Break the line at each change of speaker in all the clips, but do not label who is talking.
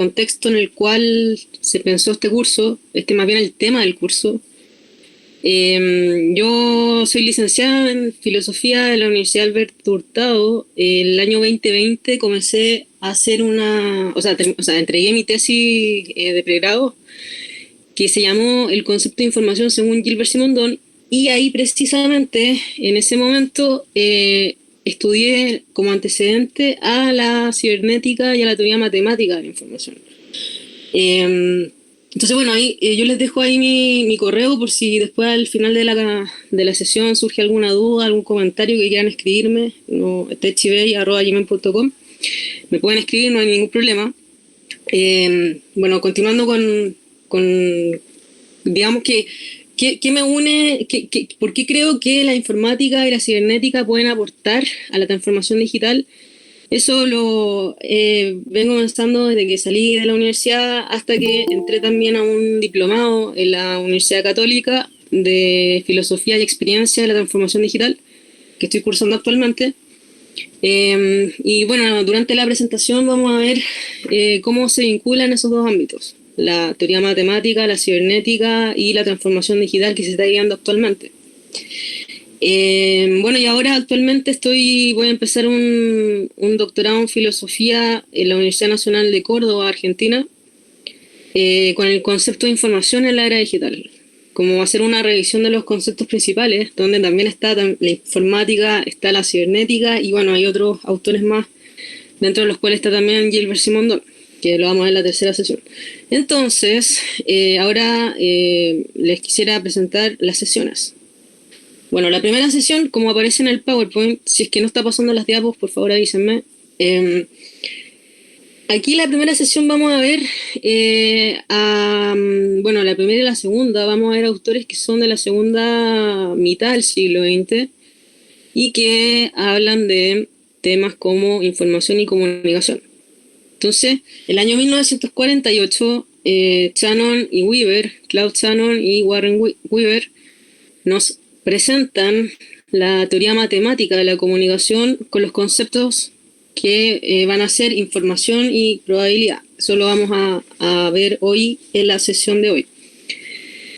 contexto en el cual se pensó este curso, más bien el tema del curso. Yo soy licenciada en Filosofía de la Universidad Alberto Hurtado. El año 2020 comencé a hacer entregué mi tesis de pregrado, que se llamó El concepto de información según Gilbert Simondon, y ahí precisamente, en ese momento, estudié como antecedente a la cibernética y a la teoría matemática de la información. Entonces, bueno, ahí yo les dejo ahí mi correo por si después al final de la sesión surge alguna duda, algún comentario que quieran escribirme, no, techibey@gmail.com. Me pueden escribir, no hay ningún problema. Bueno, continuando con digamos ¿qué me une? ¿Por qué creo que la informática y la cibernética pueden aportar a la transformación digital? Eso lo vengo pensando desde que salí de la universidad hasta que entré también a un diplomado en la Universidad Católica de Filosofía y Experiencia de la Transformación Digital, que estoy cursando actualmente. Y bueno, durante la presentación vamos a ver cómo se vinculan esos dos ámbitos: la teoría matemática, la cibernética y la transformación digital que se está guiando actualmente. Bueno, y ahora actualmente voy a empezar un doctorado en filosofía en la Universidad Nacional de Córdoba, Argentina, con el concepto de información en la era digital. Como hacer una revisión de los conceptos principales, donde también está la informática, está la cibernética, y bueno, hay otros autores más, dentro de los cuales está también Gilbert Simondon, que lo vamos a ver en la tercera sesión. Entonces, ahora les quisiera presentar las sesiones. Bueno, la primera sesión, como aparece en el PowerPoint, si es que no está pasando las diapos, por favor avísenme. Aquí la primera sesión vamos a ver, bueno, la primera y la segunda, vamos a ver autores que son de la segunda mitad del siglo XX y que hablan de temas como información y comunicación. Entonces, el año 1948, Shannon y Weaver, Claude Shannon y Warren Weaver, nos presentan la teoría matemática de la comunicación con los conceptos que van a ser información y probabilidad. Eso lo vamos a ver hoy en la sesión de hoy.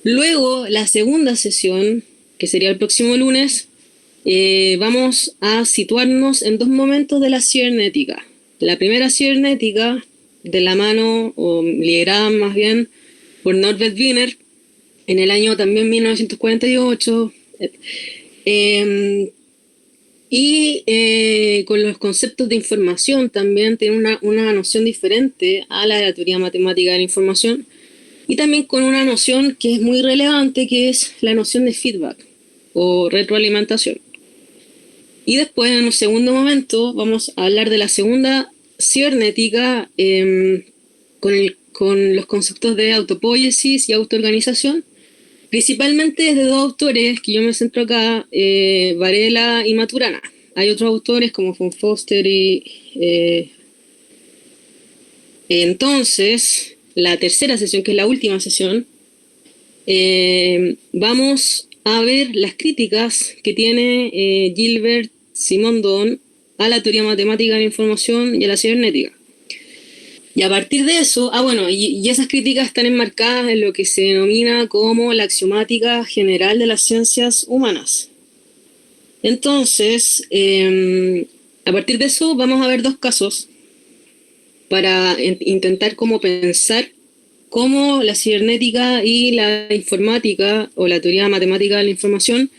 Luego, la segunda sesión, que sería el próximo lunes, vamos a situarnos en dos momentos de la cibernética. La primera cibernética, de la mano, o liderada más bien, por Norbert Wiener, en el año también 1948, con los conceptos de información también tiene una noción diferente a la de la teoría matemática de la información, y también con una noción que es muy relevante, que es la noción de feedback o retroalimentación. Y después, en un segundo momento, vamos a hablar de la segunda cibernética, con los conceptos de autopoiesis y autoorganización, principalmente desde dos autores que yo me centro acá, Varela y Maturana. Hay otros autores como von Foster entonces, la tercera sesión, que es la última sesión, vamos a ver las críticas que tiene Gilbert Simondon a la teoría matemática de la información y a la cibernética. Y a partir de eso, y esas críticas están enmarcadas en lo que se denomina como la axiomática general de las ciencias humanas. Entonces, a partir de eso vamos a ver dos casos para intentar cómo pensar cómo la cibernética y la informática o la teoría matemática de la información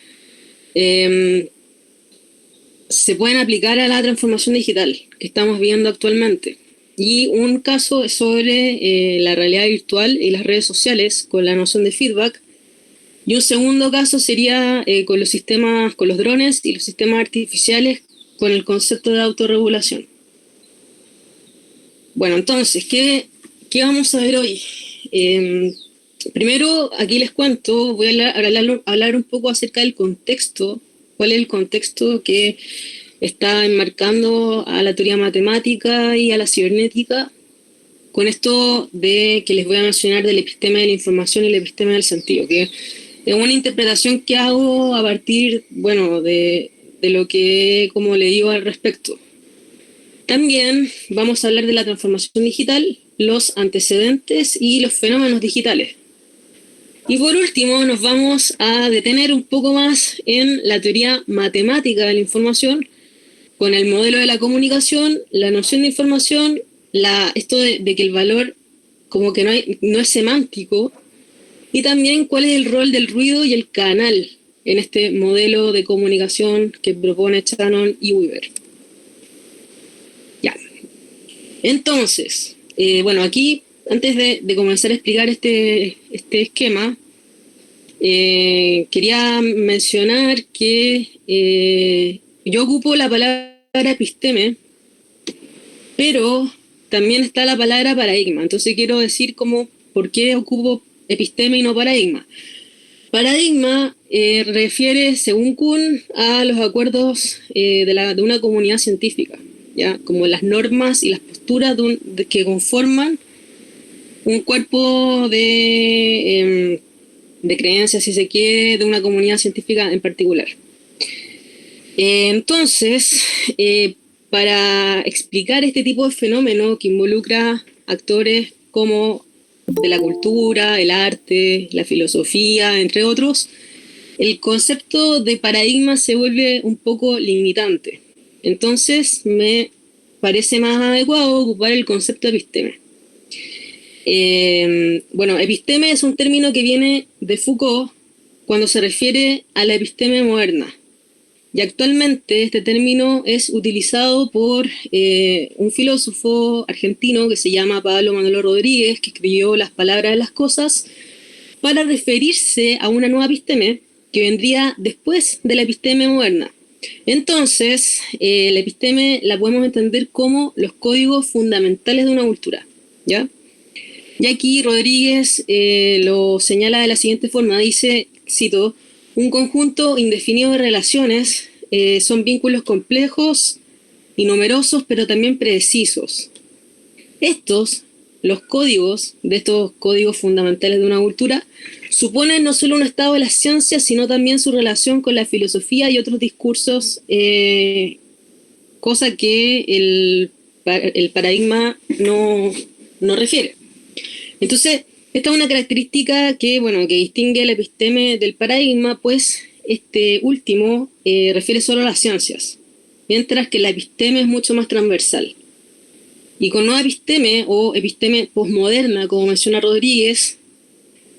se pueden aplicar a la transformación digital que estamos viendo actualmente. Y un caso es sobre la realidad virtual y las redes sociales con la noción de feedback. Y un segundo caso sería con los sistemas, con los drones y los sistemas artificiales con el concepto de autorregulación. Bueno, entonces, ¿qué vamos a ver hoy? Primero, aquí les cuento, voy a hablar un poco acerca del contexto. ¿Cuál es el contexto que está enmarcando a la teoría matemática y a la cibernética? Con esto de que les voy a mencionar del epistema de la información y el epistema del sentido, que es una interpretación que hago a partir, de lo que, como le digo al respecto. También vamos a hablar de la transformación digital, los antecedentes y los fenómenos digitales. Y por último, nos vamos a detener un poco más en la teoría matemática de la información, con el modelo de la comunicación, la noción de información, esto de que el valor como que no es semántico, y también cuál es el rol del ruido y el canal en este modelo de comunicación que propone Shannon y Weaver. Ya. Entonces, bueno, aquí, antes de comenzar a explicar este esquema, quería mencionar que yo ocupo la palabra episteme, pero también está la palabra paradigma. Entonces quiero decir por qué ocupo episteme y no paradigma. Paradigma refiere, según Kuhn, a los acuerdos de una comunidad científica, ¿ya? Como las normas y las posturas que conforman un cuerpo de creencias, si se quiere, de una comunidad científica en particular. Entonces, para explicar este tipo de fenómeno que involucra actores como de la cultura, el arte, la filosofía, entre otros, el concepto de paradigma se vuelve un poco limitante. Entonces, me parece más adecuado ocupar el concepto de episteme. Bueno, episteme es un término que viene de Foucault cuando se refiere a la episteme moderna. Y actualmente este término es utilizado por un filósofo argentino que se llama Pablo Manuel Rodríguez, que escribió Las palabras de las cosas, para referirse a una nueva episteme que vendría después de la episteme moderna. Entonces, la episteme la podemos entender como los códigos fundamentales de una cultura, ¿ya? Y aquí Rodríguez lo señala de la siguiente forma, dice, cito, un conjunto indefinido de relaciones son vínculos complejos y numerosos, pero también precisos. Los códigos de estos códigos fundamentales de una cultura, suponen no solo un estado de las ciencias, sino también su relación con la filosofía y otros discursos, cosa que el paradigma no refiere. Entonces, esta es una característica que distingue la episteme del paradigma, pues este último refiere solo a las ciencias, mientras que la episteme es mucho más transversal. Y con nueva episteme o episteme posmoderna, como menciona Rodríguez,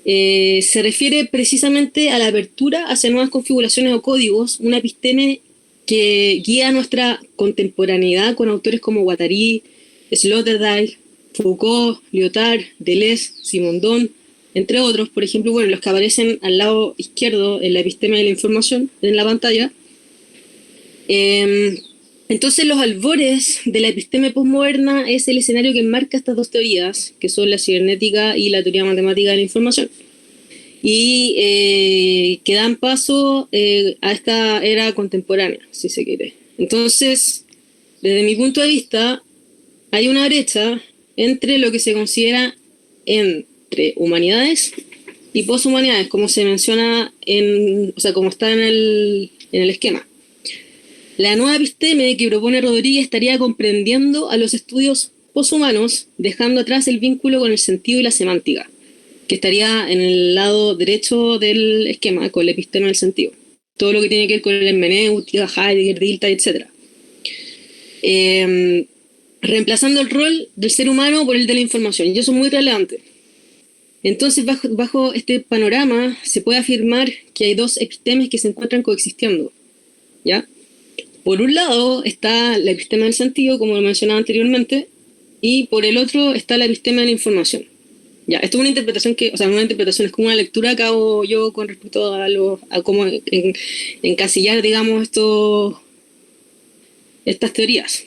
se refiere precisamente a la apertura hacia nuevas configuraciones o códigos, una episteme que guía nuestra contemporaneidad con autores como Guattari, Sloterdijk, Foucault, Lyotard, Deleuze, Simondon, entre otros, por ejemplo, los que aparecen al lado izquierdo en la episteme de la información, en la pantalla. Entonces, los albores de la episteme postmoderna es el escenario que enmarca estas dos teorías, que son la cibernética y la teoría matemática de la información, y que dan paso a esta era contemporánea, si se quiere. Entonces, desde mi punto de vista, hay una brecha entre lo que se considera entre humanidades y poshumanidades, como se menciona como está en el esquema. La nueva episteme que propone Rodríguez estaría comprendiendo a los estudios poshumanos, dejando atrás el vínculo con el sentido y la semántica, que estaría en el lado derecho del esquema, con la episteme del sentido. Todo lo que tiene que ver con la hermenéutica, Heidegger, Dilthey, etc. Reemplazando el rol del ser humano por el de la información, y eso es muy relevante. Entonces, bajo este panorama, se puede afirmar que hay dos epistemes que se encuentran coexistiendo, ¿ya? Por un lado está la episteme del sentido, como lo mencionaba anteriormente, y por el otro está la episteme de la información. Ya, esto es una interpretación es como una lectura que hago yo con respecto a cómo encasillar, digamos, estas teorías.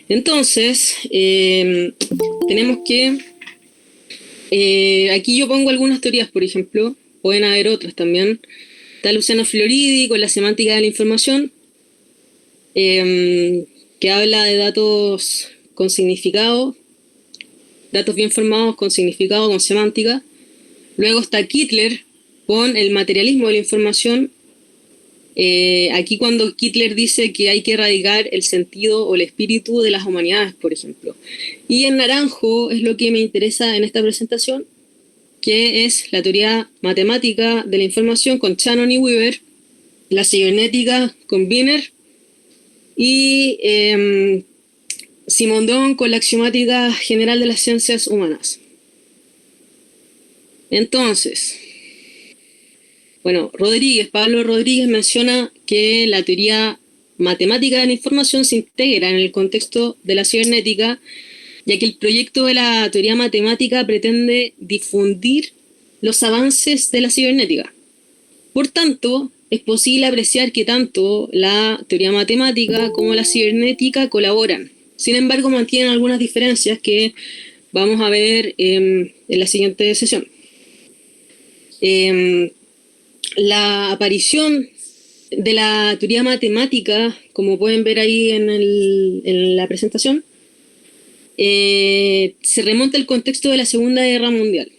Entonces, tenemos que... aquí yo pongo algunas teorías, por ejemplo, pueden haber otras también. Está Luciano Floridi con la semántica de la información, que habla de datos con significado, datos bien formados con significado, con semántica. Luego está Kittler con el materialismo de la información, Aquí cuando Kittler dice que hay que erradicar el sentido o el espíritu de las humanidades, por ejemplo. Y en naranjo es lo que me interesa en esta presentación, que es la teoría matemática de la información con Shannon y Weaver, la cibernética con Wiener y Simondon con la axiomática general de las ciencias humanas. Entonces, bueno, Pablo Rodríguez menciona que la teoría matemática de la información se integra en el contexto de la cibernética, ya que el proyecto de la teoría matemática pretende difundir los avances de la cibernética. Por tanto, es posible apreciar que tanto la teoría matemática como la cibernética colaboran. Sin embargo, mantienen algunas diferencias que vamos a ver en la siguiente sesión. La aparición de la teoría matemática, como pueden ver ahí en la presentación, se remonta al contexto de la Segunda Guerra Mundial.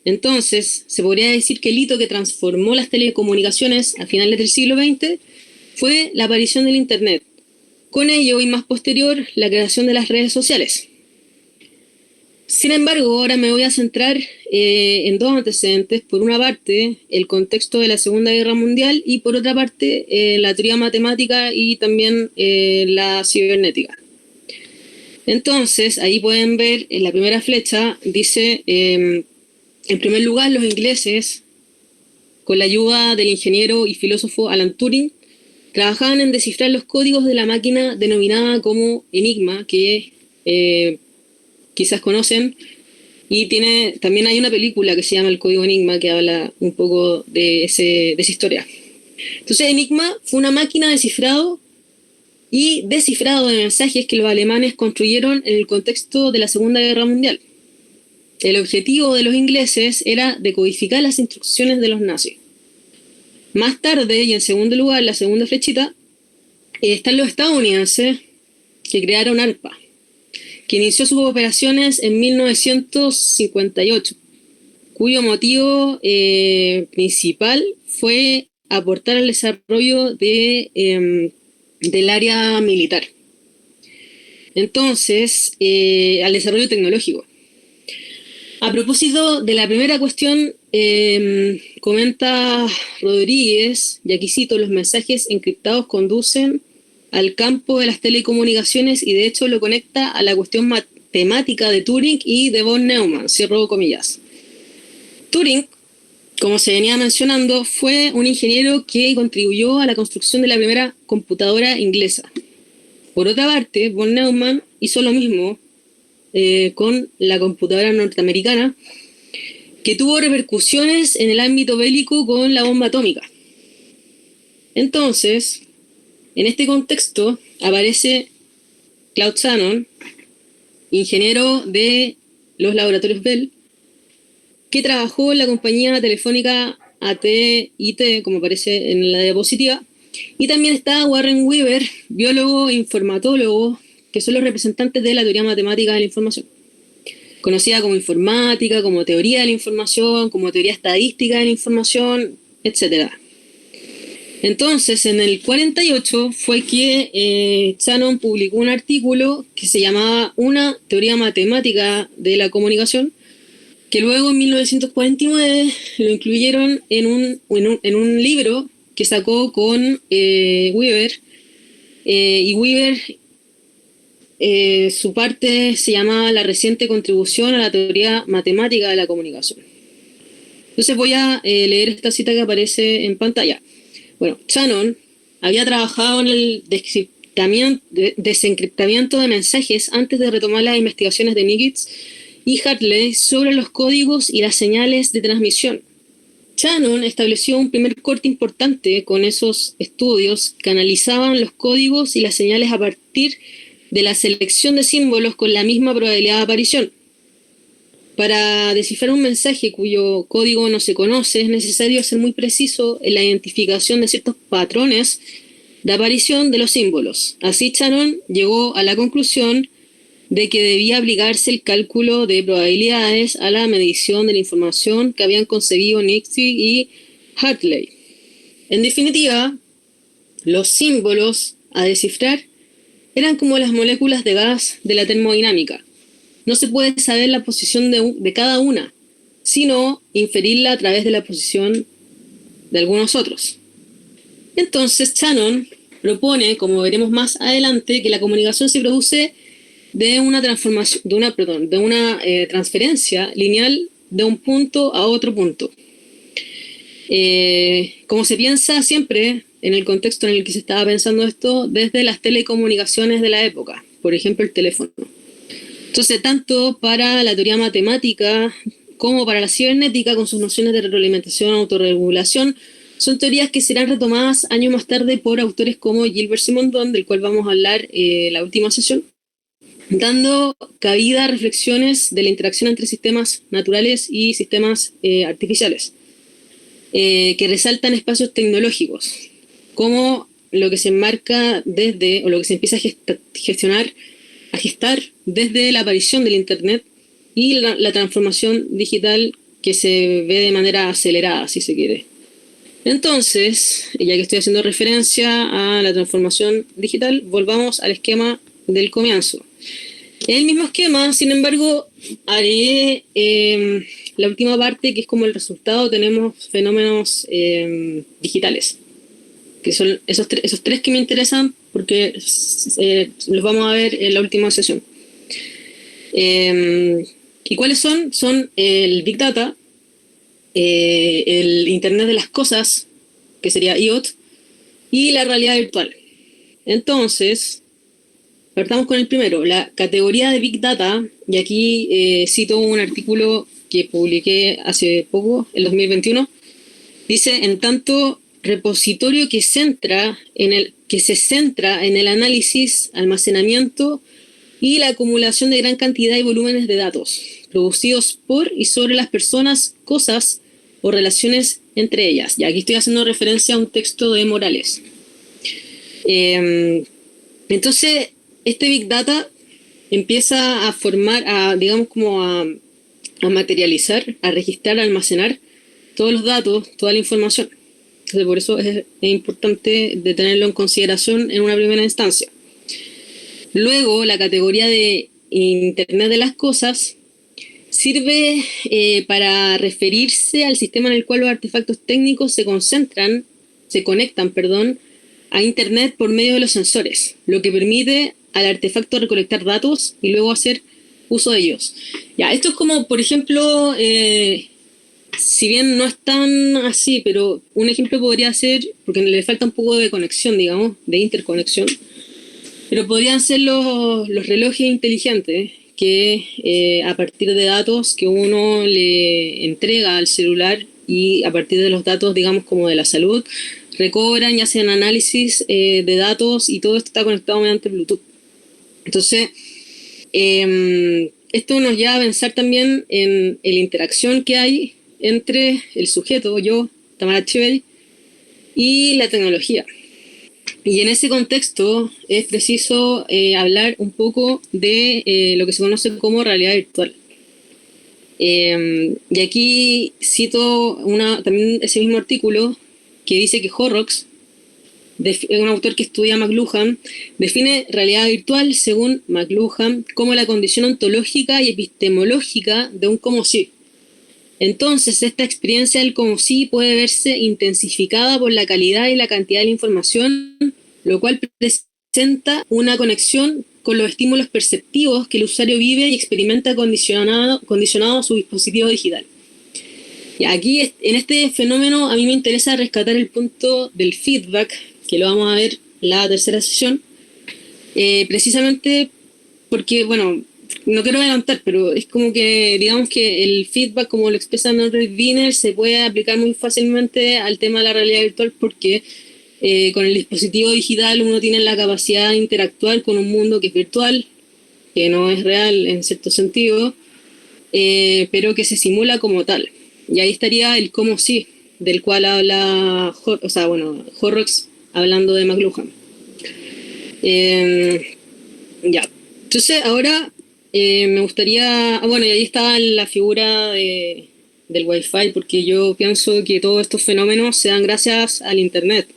Entonces, se podría decir que el hito que transformó las telecomunicaciones a finales del siglo XX fue la aparición del Internet. Con ello, y más posterior, la creación de las redes sociales. Sin embargo, ahora me voy a centrar en dos antecedentes. Por una parte, el contexto de la Segunda Guerra Mundial y por otra parte, la teoría matemática y también la cibernética. Entonces, ahí pueden ver en la primera flecha, dice, en primer lugar, los ingleses, con la ayuda del ingeniero y filósofo Alan Turing, trabajaban en descifrar los códigos de la máquina denominada como Enigma, que quizás conocen, y también hay una película que se llama El Código Enigma, que habla un poco de esa historia. Entonces, Enigma fue una máquina de cifrado y descifrado de mensajes que los alemanes construyeron en el contexto de la Segunda Guerra Mundial. El objetivo de los ingleses era decodificar las instrucciones de los nazis. Más tarde, y en segundo lugar, la segunda flechita, están los estadounidenses que crearon ARPA, que inició sus operaciones en 1958, cuyo motivo principal fue aportar al desarrollo del área militar. Entonces, al desarrollo tecnológico. A propósito de la primera cuestión, comenta Rodríguez, y aquí cito, los mensajes encriptados conducen al campo de las telecomunicaciones y de hecho lo conecta a la cuestión matemática de Turing y de von Neumann, cierro comillas. Turing, como se venía mencionando, fue un ingeniero que contribuyó a la construcción de la primera computadora inglesa. Por otra parte, von Neumann hizo lo mismo con la computadora norteamericana, que tuvo repercusiones en el ámbito bélico con la bomba atómica. Entonces, en este contexto aparece Claude Shannon, ingeniero de los laboratorios Bell, que trabajó en la compañía telefónica AT&T, como aparece en la diapositiva, y también está Warren Weaver, biólogo e informatólogo, que son los representantes de la teoría matemática de la información, conocida como informática, como teoría de la información, como teoría estadística de la información, etc. Entonces, en el 48 fue que Shannon publicó un artículo que se llamaba Una teoría matemática de la comunicación, que luego en 1949 lo incluyeron en un libro que sacó con Weaver, y Weaver, su parte se llamaba La reciente contribución a la teoría matemática de la comunicación. Entonces voy a leer esta cita que aparece en pantalla. Bueno, Shannon había trabajado en el desencriptamiento de mensajes antes de retomar las investigaciones de Nimitz y Hartley sobre los códigos y las señales de transmisión. Shannon estableció un primer corte importante con esos estudios que analizaban los códigos y las señales a partir de la selección de símbolos con la misma probabilidad de aparición. Para descifrar un mensaje cuyo código no se conoce, es necesario ser muy preciso en la identificación de ciertos patrones de aparición de los símbolos. Así, Shannon llegó a la conclusión de que debía aplicarse el cálculo de probabilidades a la medición de la información que habían concebido Nimitz y Hartley. En definitiva, los símbolos a descifrar eran como las moléculas de gas de la termodinámica. No se puede saber la posición de cada una, sino inferirla a través de la posición de algunos otros. Entonces Shannon propone, como veremos más adelante, que la comunicación se produce de una transformación, de una transferencia lineal de un punto a otro punto. Como se piensa siempre en el contexto en el que se estaba pensando esto, desde las telecomunicaciones de la época, por ejemplo el teléfono. Entonces, tanto para la teoría matemática como para la cibernética, con sus nociones de retroalimentación, autorregulación, son teorías que serán retomadas años más tarde por autores como Gilbert Simondon, del cual vamos a hablar la última sesión, dando cabida a reflexiones de la interacción entre sistemas naturales y sistemas artificiales, que resaltan espacios tecnológicos, como lo que se enmarca desde, o lo que se empieza a gestar desde la aparición del Internet y la transformación digital que se ve de manera acelerada, si se quiere. Entonces, ya que estoy haciendo referencia a la transformación digital, volvamos al esquema del comienzo. En el mismo esquema, sin embargo, haré la última parte, que es como el resultado, tenemos fenómenos digitales, que son esos tres que me interesan, porque los vamos a ver en la última sesión. ¿Y cuáles son? Son el Big Data, el Internet de las Cosas, que sería IoT, y la realidad virtual. Entonces, partamos con el primero, la categoría de Big Data, y aquí cito un artículo que publiqué hace poco, el 2021, dice: en tanto repositorio que se centra en el análisis, almacenamiento y la acumulación de gran cantidad y volúmenes de datos producidos por y sobre las personas, cosas o relaciones entre ellas. Y aquí estoy haciendo referencia a un texto de Morales. Entonces, este Big Data empieza a formar, digamos, como a materializar, a registrar, a almacenar todos los datos, toda la información. Entonces, por eso es importante de tenerlo en consideración en una primera instancia. Luego, la categoría de Internet de las Cosas sirve para referirse al sistema en el cual los artefactos técnicos se conectan, a Internet por medio de los sensores, lo que permite al artefacto recolectar datos y luego hacer uso de ellos. Ya, esto es como, por ejemplo, si bien no es tan así, pero un ejemplo podría ser, porque le falta un poco de conexión, digamos, de interconexión, pero podrían ser los relojes inteligentes, que a partir de datos que uno le entrega al celular y a partir de los datos, digamos, como de la salud, recobran y hacen análisis de datos, y todo esto está conectado mediante Bluetooth. Entonces, esto nos lleva a pensar también en la interacción que hay entre el sujeto, yo, Tamara Echeverry, y la tecnología. Y en ese contexto es preciso hablar un poco de lo que se conoce como realidad virtual. Y aquí cito también ese mismo artículo que dice que Horrocks, un autor que estudia McLuhan, define realidad virtual, según McLuhan, como la condición ontológica y epistemológica de un como si. Entonces, esta experiencia del como si puede verse intensificada por la calidad y la cantidad de la información, lo cual presenta una conexión con los estímulos perceptivos que el usuario vive y experimenta condicionado a su dispositivo digital. Y aquí, en este fenómeno, a mí me interesa rescatar el punto del feedback, que lo vamos a ver en la tercera sesión, precisamente porque, bueno, no quiero adelantar, pero es como que, digamos que el feedback, como lo expresa Norbert Wiener, se puede aplicar muy fácilmente al tema de la realidad virtual, porque con el dispositivo digital uno tiene la capacidad de interactuar con un mundo que es virtual, que no es real en cierto sentido, pero que se simula como tal. Y ahí estaría el cómo sí, del cual habla Horrocks hablando de McLuhan. Ya. Entonces ahora me gustaría... y ahí está la figura del Wi-Fi, porque yo pienso que todos estos fenómenos se dan gracias al Internet,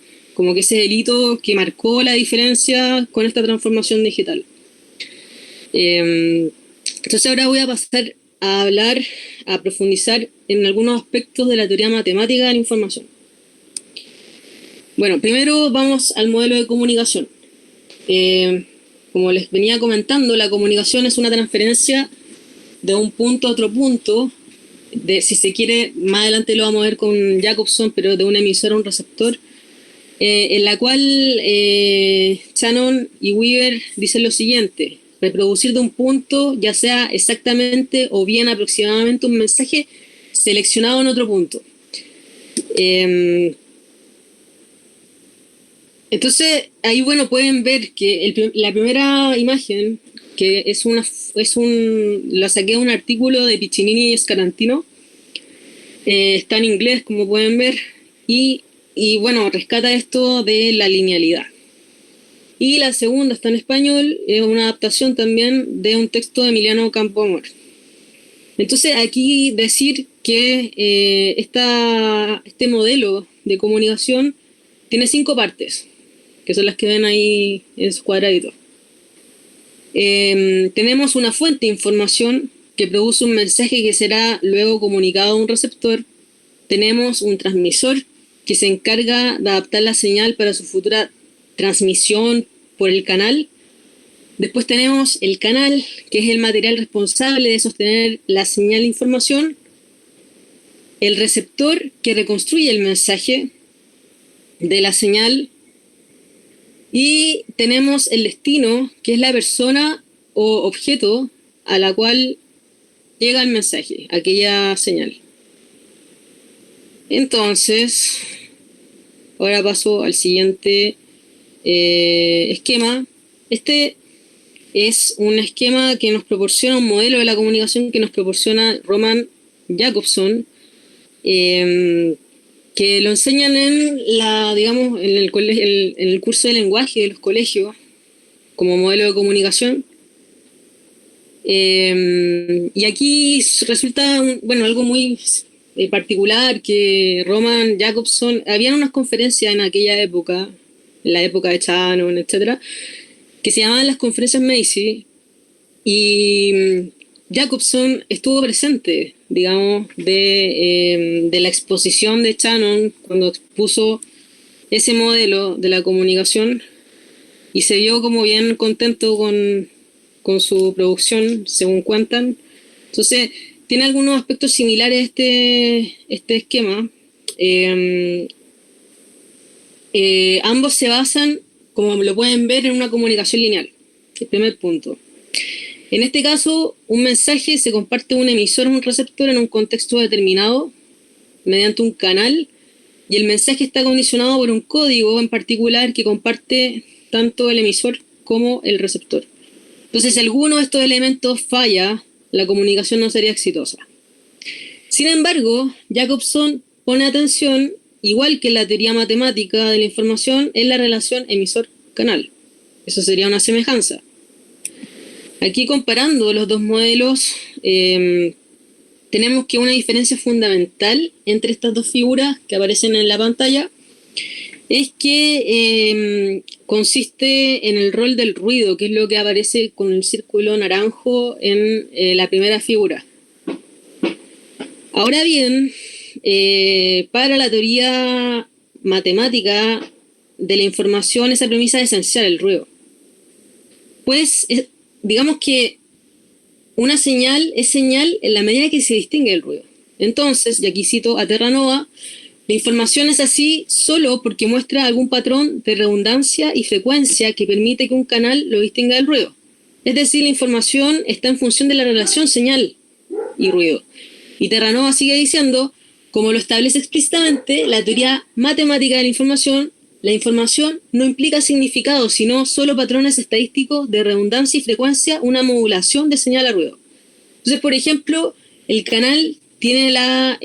como que ese es el hito que marcó la diferencia con esta transformación digital. Entonces ahora voy a pasar a hablar, a profundizar en algunos aspectos de la teoría matemática de la información. Bueno, primero vamos al modelo de comunicación. Como les venía comentando, la comunicación es una transferencia de un punto a otro punto, si se quiere, más adelante lo vamos a ver con Jacobson, pero de un emisor a un receptor, en la cual Shannon y Weaver dicen lo siguiente: reproducir de un punto, ya sea exactamente o bien aproximadamente un mensaje seleccionado en otro punto. Entonces, ahí bueno, pueden ver que la primera imagen, que la saqué de un artículo de Piccinini y Scarantino, está en inglés, como pueden ver, y bueno, rescata esto de la linealidad. Y la segunda está en español, es una adaptación también de un texto de Emiliano Campoamor. Entonces, aquí decir que este modelo de comunicación tiene 5 partes, que son las que ven ahí en su cuadradito. Tenemos una fuente de información que produce un mensaje que será luego comunicado a un receptor. Tenemos un transmisor que se encarga de adaptar la señal para su futura transmisión por el canal. Después tenemos el canal, que es el material responsable de sostener la señal de información. El receptor, que reconstruye el mensaje de la señal. Y tenemos el destino, que es la persona o objeto a la cual llega el mensaje, aquella señal. Entonces, ahora paso al siguiente esquema. Este es un esquema que nos proporciona un modelo de la comunicación que nos proporciona Roman Jacobson, que lo enseñan en el curso de lenguaje de los colegios como modelo de comunicación. Y aquí resulta algo muy particular, que Roman Jacobson, habían unas conferencias en aquella época, en la época de Shannon, etcétera, que se llamaban las conferencias Macy, y Jacobson estuvo presente, digamos, de la exposición de Shannon cuando expuso ese modelo de la comunicación, y se vio como bien contento con su producción, según cuentan. Entonces, tiene algunos aspectos similares este esquema. Ambos se basan, como lo pueden ver, en una comunicación lineal. El primer punto. En este caso, un mensaje se comparte de un emisor a un receptor en un contexto determinado mediante un canal, y el mensaje está condicionado por un código en particular que comparte tanto el emisor como el receptor. Entonces, si alguno de estos elementos falla, la comunicación no sería exitosa. Sin embargo, Jacobson pone atención, igual que en la teoría matemática de la información, en la relación emisor-canal. Eso sería una semejanza. Aquí, comparando los dos modelos, tenemos que una diferencia fundamental entre estas dos figuras que aparecen en la pantalla es que consiste en el rol del ruido, que es lo que aparece con el círculo naranjo en la primera figura. Ahora bien, para la teoría matemática de la información, esa premisa es esencial, el ruido. Pues, digamos que una señal es señal en la medida que se distingue el ruido. Entonces, y aquí cito a Terranova, la información es así solo porque muestra algún patrón de redundancia y frecuencia que permite que un canal lo distinga del ruido. Es decir, la información está en función de la relación señal y ruido. Y Terranova sigue diciendo, como lo establece explícitamente la teoría matemática de la información no implica significado, sino solo patrones estadísticos de redundancia y frecuencia, una modulación de señal a ruido. Entonces, por ejemplo, el canal tiene la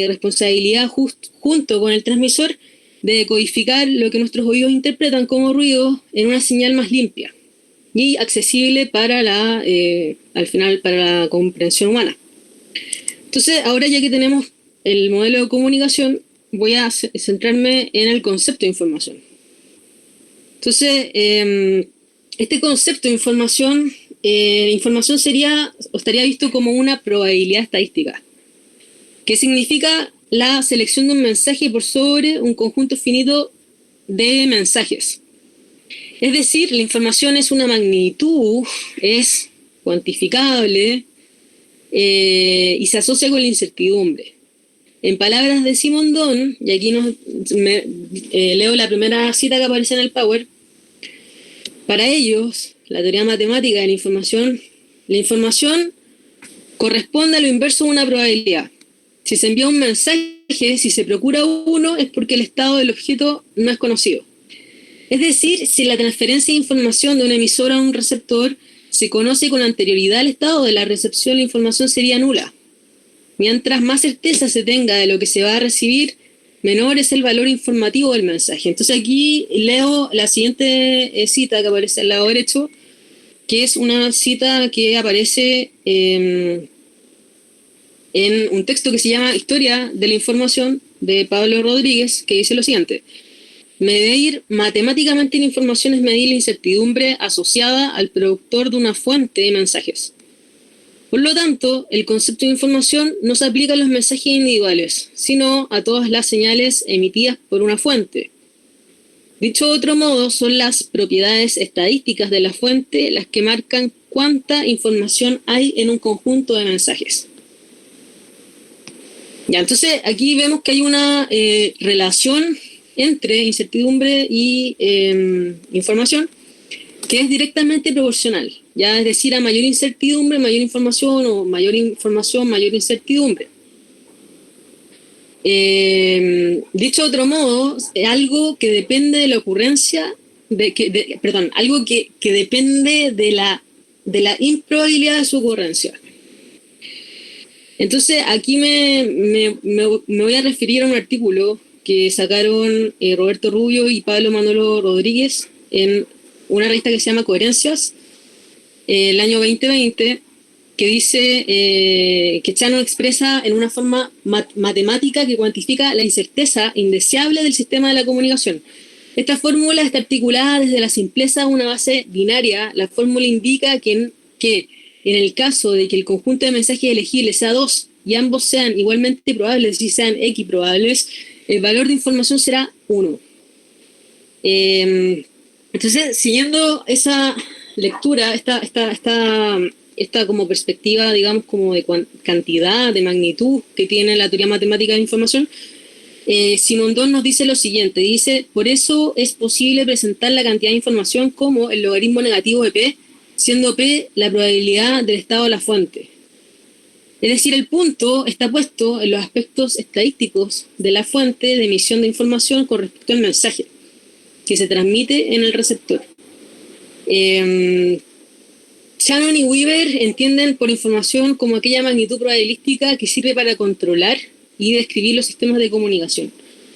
responsabilidad junto con el transmisor de decodificar lo que nuestros oídos interpretan como ruido en una señal más limpia y accesible para al final para la comprensión humana. Entonces, ahora ya que tenemos el modelo de comunicación, voy a centrarme en el concepto de información. Entonces, este concepto de información sería o estaría visto como una probabilidad estadística, que significa la selección de un mensaje por sobre un conjunto finito de mensajes. Es decir, la información es una magnitud, es cuantificable y se asocia con la incertidumbre. En palabras de Simondon, y aquí leo la primera cita que aparece en el Power, para ellos, la teoría matemática de la información corresponde a lo inverso de una probabilidad. Si se envía un mensaje, si se procura uno, es porque el estado del objeto no es conocido. Es decir, si la transferencia de información de una emisora a un receptor se conoce con anterioridad al estado de la recepción, la información sería nula. Mientras más certeza se tenga de lo que se va a recibir, menor es el valor informativo del mensaje. Entonces aquí leo la siguiente cita que aparece al lado derecho, que es una cita que aparece en un texto que se llama Historia de la Información, de Pablo Rodríguez, que dice lo siguiente: medir matemáticamente la información es medir la incertidumbre asociada al productor de una fuente de mensajes. Por lo tanto, el concepto de información no se aplica a los mensajes individuales, sino a todas las señales emitidas por una fuente. Dicho de otro modo, son las propiedades estadísticas de la fuente las que marcan cuánta información hay en un conjunto de mensajes. Ya, entonces aquí vemos que hay una relación entre incertidumbre y información que es directamente proporcional. Ya, es decir, a mayor incertidumbre, mayor información, o mayor información, mayor incertidumbre. Dicho de otro modo, algo que depende de la ocurrencia, algo que depende de la improbabilidad de su ocurrencia. Entonces, aquí me voy a referir a un artículo que sacaron Roberto Rubio y Pablo Manolo Rodríguez en una revista que se llama Coherencias, el año 2020, que dice que Shannon expresa en una forma matemática que cuantifica la incerteza indeseable del sistema de la comunicación. Esta fórmula está articulada desde la simpleza de una base binaria. La fórmula indica que en el caso de que el conjunto de mensajes elegibles sea 2 y ambos sean igualmente probables, es decir, sean X probables, el valor de información será 1. Entonces, siguiendo esa lectura, esta como perspectiva, digamos, como de cantidad, de magnitud que tiene la teoría matemática de información, Simondon nos dice lo siguiente, dice: por eso es posible presentar la cantidad de información como el logaritmo negativo de P, siendo P la probabilidad del estado de la fuente. Es decir, el punto está puesto en los aspectos estadísticos de la fuente de emisión de información con respecto al mensaje que se transmite en el receptor. Shannon y Weaver entienden por información como aquella magnitud probabilística que sirve para controlar y describir los sistemas de comunicación.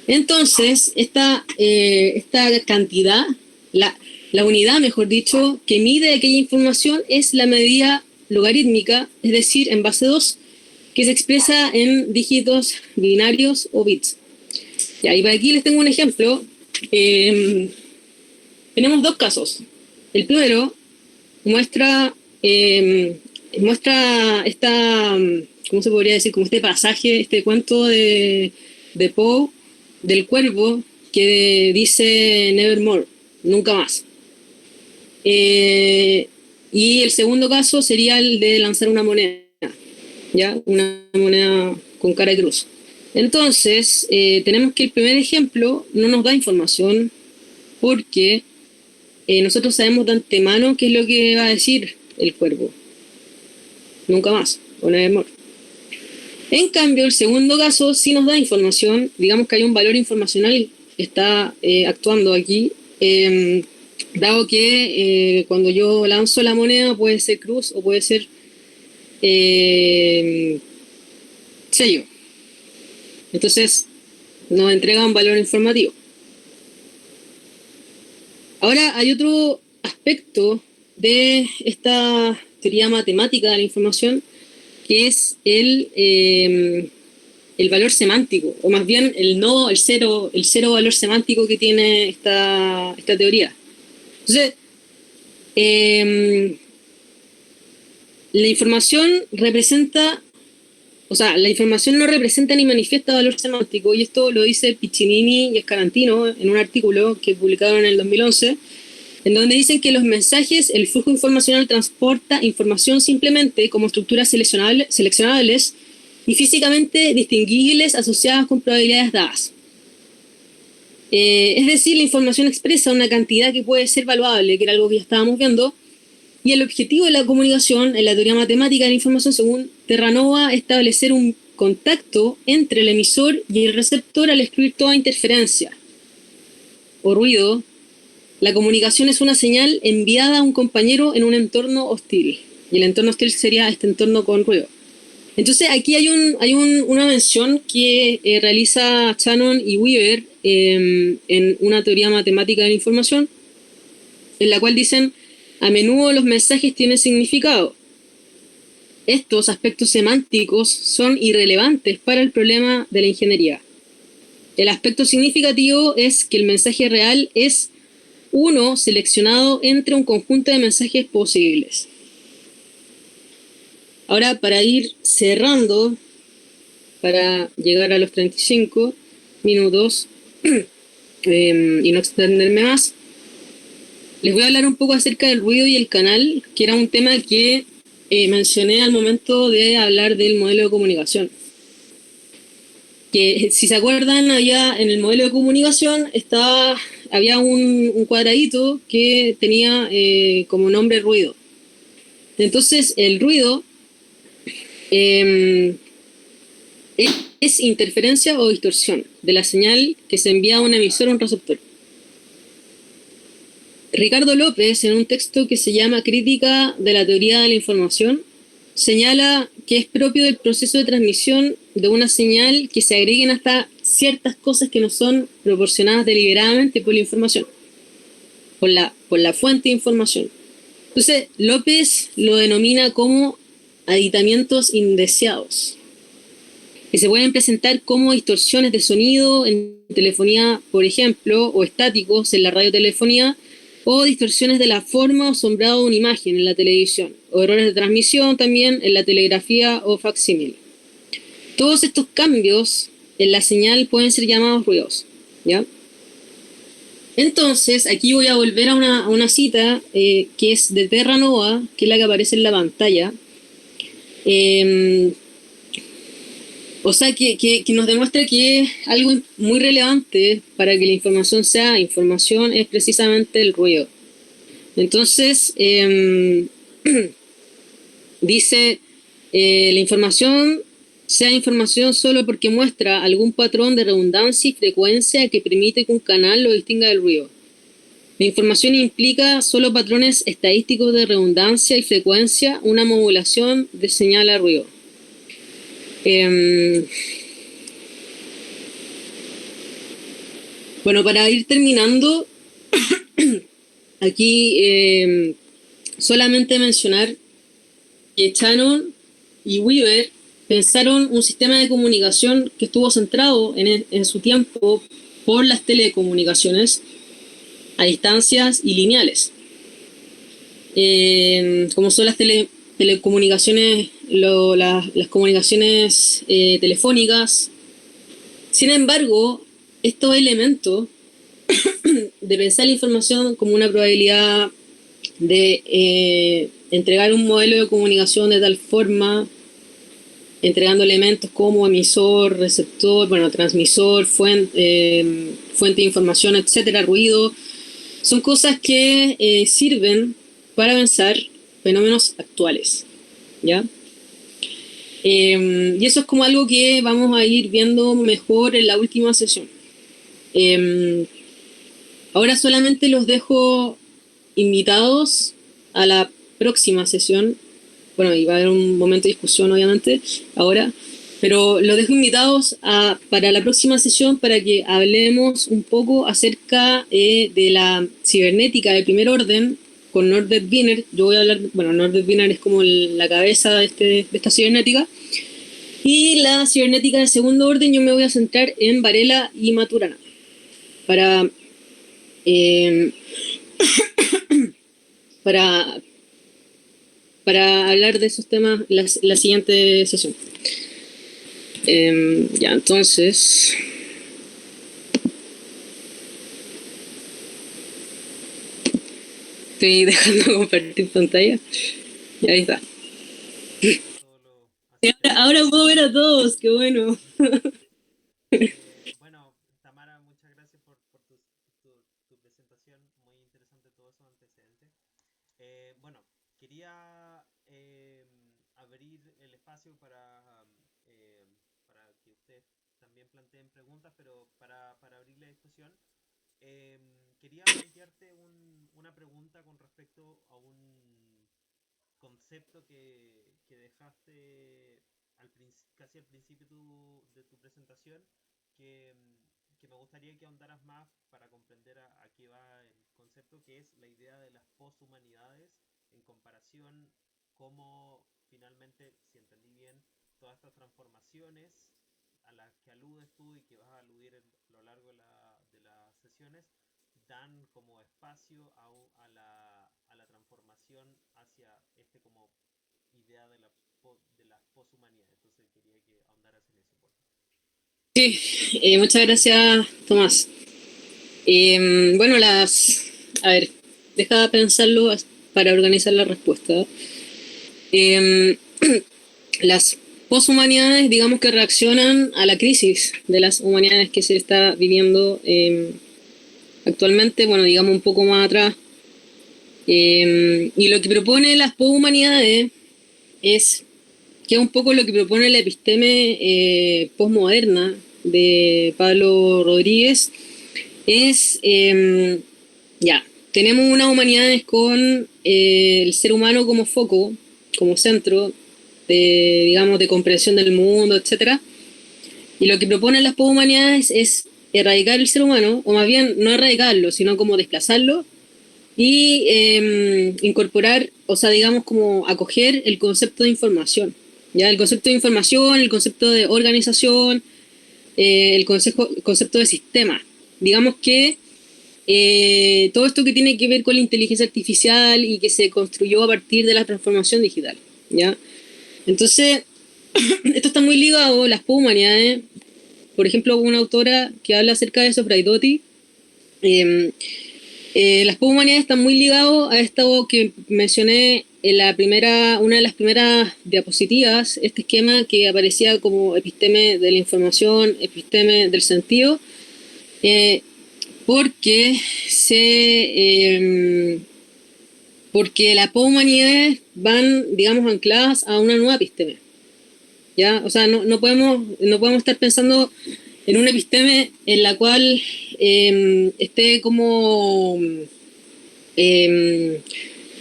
Entonces, esta cantidad, la unidad, mejor dicho, que mide aquella información es la medida logarítmica, es decir, en base 2, que se expresa en dígitos binarios o bits. Ya, y para aquí les tengo un ejemplo. Tenemos dos casos. El primero muestra esta, ¿cómo se podría decir? Como este pasaje, este cuento de Poe, del cuervo, que dice nevermore, nunca más. Y el segundo caso sería el de lanzar una moneda, ¿ya? Una moneda con cara de cruz. Entonces, tenemos que el primer ejemplo no nos da información porque nosotros sabemos de antemano qué es lo que va a decir el cuervo. Nunca más, o nevermore. En cambio, el segundo caso sí nos da información, digamos que hay un valor informacional que está actuando aquí, dado que cuando yo lanzo la moneda puede ser cruz o puede ser sello. Entonces, nos entrega un valor informativo. Ahora, hay otro aspecto de esta teoría matemática de la información, que es el valor semántico, o más bien el cero valor semántico que tiene esta teoría. Entonces, la información representa, o sea, la información no representa ni manifiesta valor semántico, y esto lo dice Piccinini y Escarantino en un artículo que publicaron en el 2011, en donde dicen que los mensajes, el flujo informacional transporta información simplemente como estructuras seleccionables y físicamente distinguibles asociadas con probabilidades dadas. Es decir, la información expresa una cantidad que puede ser valuable, que era algo que ya estábamos viendo, y el objetivo de la comunicación en la teoría matemática de la información, según Terranova, es establecer un contacto entre el emisor y el receptor al excluir toda interferencia o ruido. La comunicación es una señal enviada a un compañero en un entorno hostil, y el entorno hostil sería este entorno con ruido. Entonces aquí hay una mención que realiza Shannon y Weaver en una teoría matemática de la información, en la cual dicen: a menudo los mensajes tienen significado. Estos aspectos semánticos son irrelevantes para el problema de la ingeniería. El aspecto significativo es que el mensaje real es uno seleccionado entre un conjunto de mensajes posibles. Ahora, para ir cerrando, para llegar a los 35 minutos y no extenderme más, les voy a hablar un poco acerca del ruido y el canal, que era un tema que mencioné al momento de hablar del modelo de comunicación. Que si se acuerdan, allá en el modelo de comunicación había un cuadradito que tenía como nombre ruido. Entonces, el ruido es interferencia o distorsión de la señal que se envía a un emisor o un receptor. Ricardo López, en un texto que se llama Crítica de la teoría de la información, señala que es propio del proceso de transmisión de una señal que se agreguen hasta ciertas cosas que no son proporcionadas deliberadamente por la información, por la fuente de información. Entonces, López lo denomina como aditamientos indeseados, que se pueden presentar como distorsiones de sonido en telefonía, por ejemplo, o estáticos en la radiotelefonía, o distorsiones de la forma o sombrado de una imagen en la televisión, o errores de transmisión también en la telegrafía o facsímil. Todos estos cambios en la señal pueden ser llamados ruidos, ¿ya? Entonces, aquí voy a volver a una cita que es de Terranova, que es la que aparece en la pantalla. O sea, que nos demuestra que algo muy relevante para que la información sea información es precisamente el ruido. Entonces, dice, la información sea información solo porque muestra algún patrón de redundancia y frecuencia que permite que un canal lo distinga del ruido. La información implica solo patrones estadísticos de redundancia y frecuencia, una modulación de señal a ruido. Bueno, para ir terminando, aquí solamente mencionar que Shannon y Weaver pensaron un sistema de comunicación que estuvo centrado en su tiempo por las telecomunicaciones a distancias y lineales, como son las telecomunicaciones, las comunicaciones telefónicas. Sin embargo, estos elementos de pensar la información como una probabilidad de entregar un modelo de comunicación de tal forma, entregando elementos como emisor, receptor, bueno, transmisor, fuente de información, etcétera, ruido, son cosas que sirven para pensar fenómenos actuales, ¿ya? Y eso es como algo que vamos a ir viendo mejor en la última sesión. Ahora solamente los dejo invitados a la próxima sesión. Bueno, y va a haber un momento de discusión obviamente ahora, pero los dejo invitados para la próxima sesión para que hablemos un poco acerca de la cibernética de primer orden con Norbert Wiener. Yo voy a hablar, bueno, Norbert Wiener es como la cabeza de esta cibernética, y la cibernética de segundo orden yo me voy a centrar en Varela y Maturana para para, para hablar de esos temas la siguiente sesión. Ya, entonces... Estoy dejando de compartir pantalla. Y ahí está. Y ahora puedo ver a todos, qué bueno.
Bueno, Tamara, muchas gracias por tu presentación. Muy interesante todos esos antecedentes. Bueno, quería abrir el espacio para que ustedes también planteen preguntas, pero para abrir la discusión, quería plantearte una pregunta con respecto a un concepto que dejaste casi al principio de tu presentación, que, que me gustaría que ahondaras más para comprender a qué va el concepto, que es la idea de las poshumanidades en comparación cómo finalmente, si entendí bien, todas estas transformaciones a las que aludes tú y que vas a aludir a lo largo de las sesiones dan como espacio a la transformación hacia este como idea de las poshumanidades. Entonces quería que ahondaras en eso, por favor.
Sí, muchas gracias, Tomás. Bueno, a ver, deja de pensarlo para organizar la respuesta. Eh, las poshumanidades, digamos que reaccionan a la crisis de las humanidades que se está viviendo actualmente, bueno, digamos un poco más atrás. Y lo que propone las poshumanidades es que es un poco lo que propone la episteme postmoderna de Pablo Rodríguez, es, ya, tenemos unas humanidades con el ser humano como foco, como centro, de, digamos, de comprensión del mundo, etcétera. Y lo que proponen las poshumanidades es erradicar el ser humano, o más bien no erradicarlo, sino como desplazarlo y incorporar, o sea, digamos como acoger el concepto de información. ¿Ya? El concepto de información, el concepto de organización, el concepto de sistema. Digamos que todo esto que tiene que ver con la inteligencia artificial y que se construyó a partir de la transformación digital. ¿Ya? Entonces, esto está muy ligado, las poshumanidades. Por ejemplo, una autora que habla acerca de eso, Braidotti, eh, las poshumanidades están muy ligados a esto que mencioné en una de las primeras diapositivas, este esquema que aparecía como episteme de la información, episteme del sentido, eh, porque porque las poshumanidades van, digamos, ancladas a una nueva episteme. ¿Ya? O sea, no podemos estar pensando en una episteme en la cual esté como eh,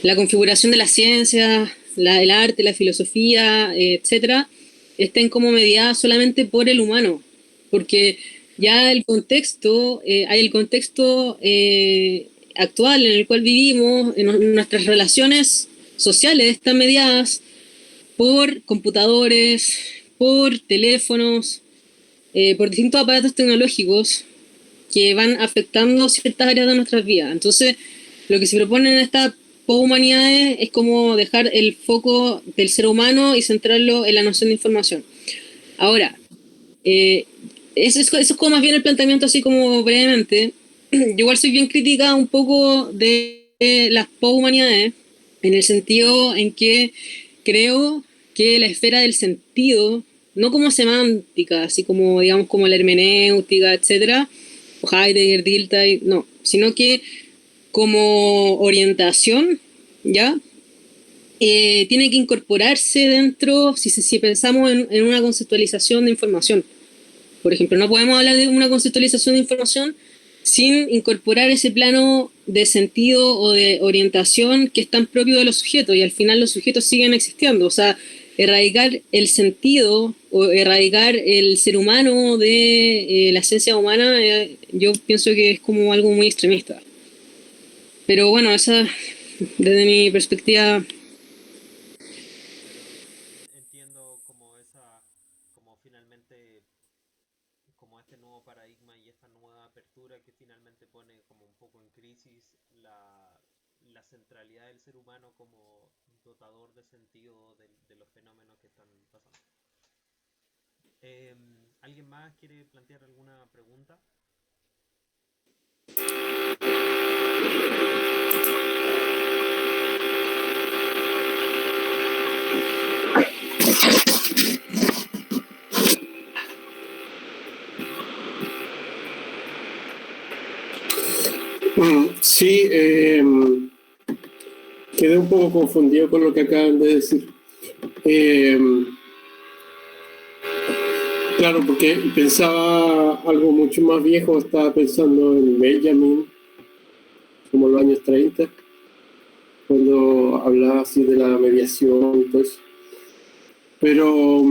la configuración de la ciencia, el arte, la filosofía, etcétera, estén como mediadas solamente por el humano, porque ya el contexto, hay el contexto actual en el cual vivimos, en nuestras relaciones sociales están mediadas por computadores, por teléfonos, por distintos aparatos tecnológicos que van afectando ciertas áreas de nuestras vidas. Entonces, lo que se propone en estas poshumanidades es como dejar el foco del ser humano y centrarlo en la noción de información. Ahora, eh, eso es como más bien el planteamiento así como brevemente. Yo igual soy bien crítica un poco de las poshumanidades, en el sentido en que creo que la esfera del sentido, no como semántica, así como digamos como la hermenéutica, etcétera, o Heidegger, Dilthey, no, sino que como orientación, ¿ya? Tiene que incorporarse dentro, si pensamos en una conceptualización de información. Por ejemplo, no podemos hablar de una conceptualización de información sin incorporar ese plano de sentido o de orientación que es tan propio de los sujetos y al final los sujetos siguen existiendo. O sea, erradicar el sentido o erradicar el ser humano de la esencia humana, yo pienso que es como algo muy extremista. Pero bueno, esa desde mi perspectiva.
Entiendo como finalmente, como este nuevo paradigma y esta nueva apertura que finalmente pone como un poco en crisis la centralidad del ser humano como dotador de sentido de los fenómenos que están pasando. ¿Alguien más quiere plantear alguna pregunta?
Sí, quedé un poco confundido con lo que acaban de decir. Claro, porque pensaba algo mucho más viejo, estaba pensando en Benjamin, como los años 30, cuando hablaba así de la mediación y todo eso. Pero,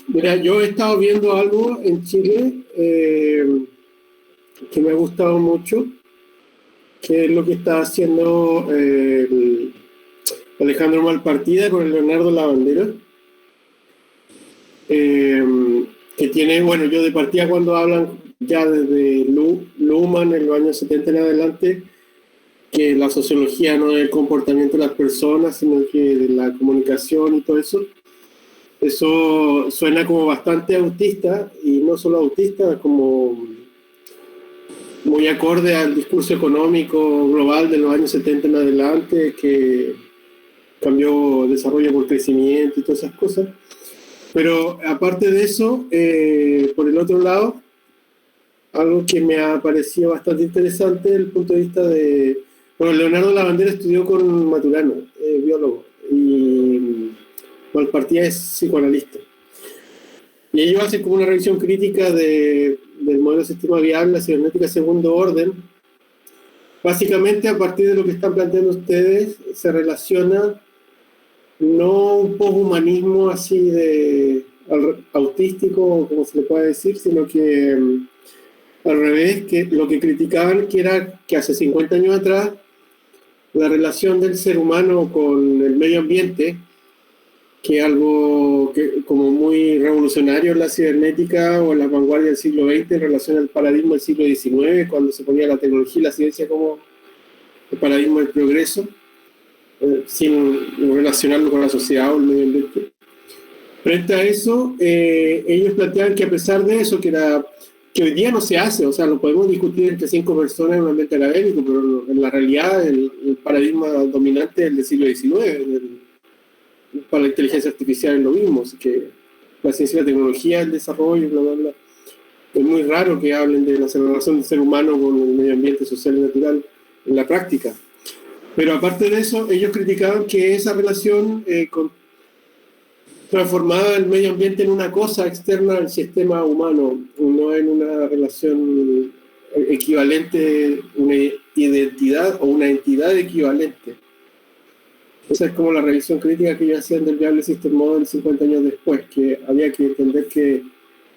mira, yo he estado viendo algo en Chile que me ha gustado mucho, que es lo que está haciendo Alejandro Malpartida con el Leonardo Lavandera. Que tiene, bueno, yo de partida cuando hablan ya desde Luhmann en los años 70 en adelante, que la sociología no es el comportamiento de las personas, sino que de la comunicación y todo eso. Eso suena como bastante autista, y no solo autista, como muy acorde al discurso económico global de los años 70 en adelante, que cambió desarrollo por crecimiento y todas esas cosas. Pero aparte de eso, por el otro lado, algo que me ha parecido bastante interesante desde el punto de vista de... Bueno, Leonardo Lavandera estudió con Maturana, biólogo, y Malpartida es psicoanalista. Y ellos hacen como una revisión crítica del modelo de sistema viable, la cibernética segundo orden. Básicamente, a partir de lo que están planteando ustedes, se relaciona no un poshumanismo así de autístico, como se le puede decir, sino que al revés, que lo que criticaban que era que hace 50 años atrás la relación del ser humano con el medio ambiente, que es algo que, como muy revolucionario en la cibernética o en la vanguardia del siglo XX en relación al paradigma del siglo XIX, cuando se ponía la tecnología y la ciencia como el paradigma del progreso, sin relacionarlo con la sociedad o el medio ambiente. Frente a eso, ellos planteaban que a pesar de eso, que hoy día no se hace, o sea, lo podemos discutir entre 5 personas en un ambiente académico, pero en la realidad el paradigma dominante es del siglo XIX, para la inteligencia artificial es lo mismo, así que la ciencia y la tecnología, el desarrollo, bla, bla, bla. Es muy raro que hablen de la relación del ser humano con el medio ambiente social y natural en la práctica. Pero aparte de eso, ellos criticaban que esa relación transformaba el medio ambiente en una cosa externa al sistema humano, no en una relación equivalente, una identidad o una entidad equivalente. Esa es como la revisión crítica que ellos hacían del Viable System Model 50 años después, que había que entender que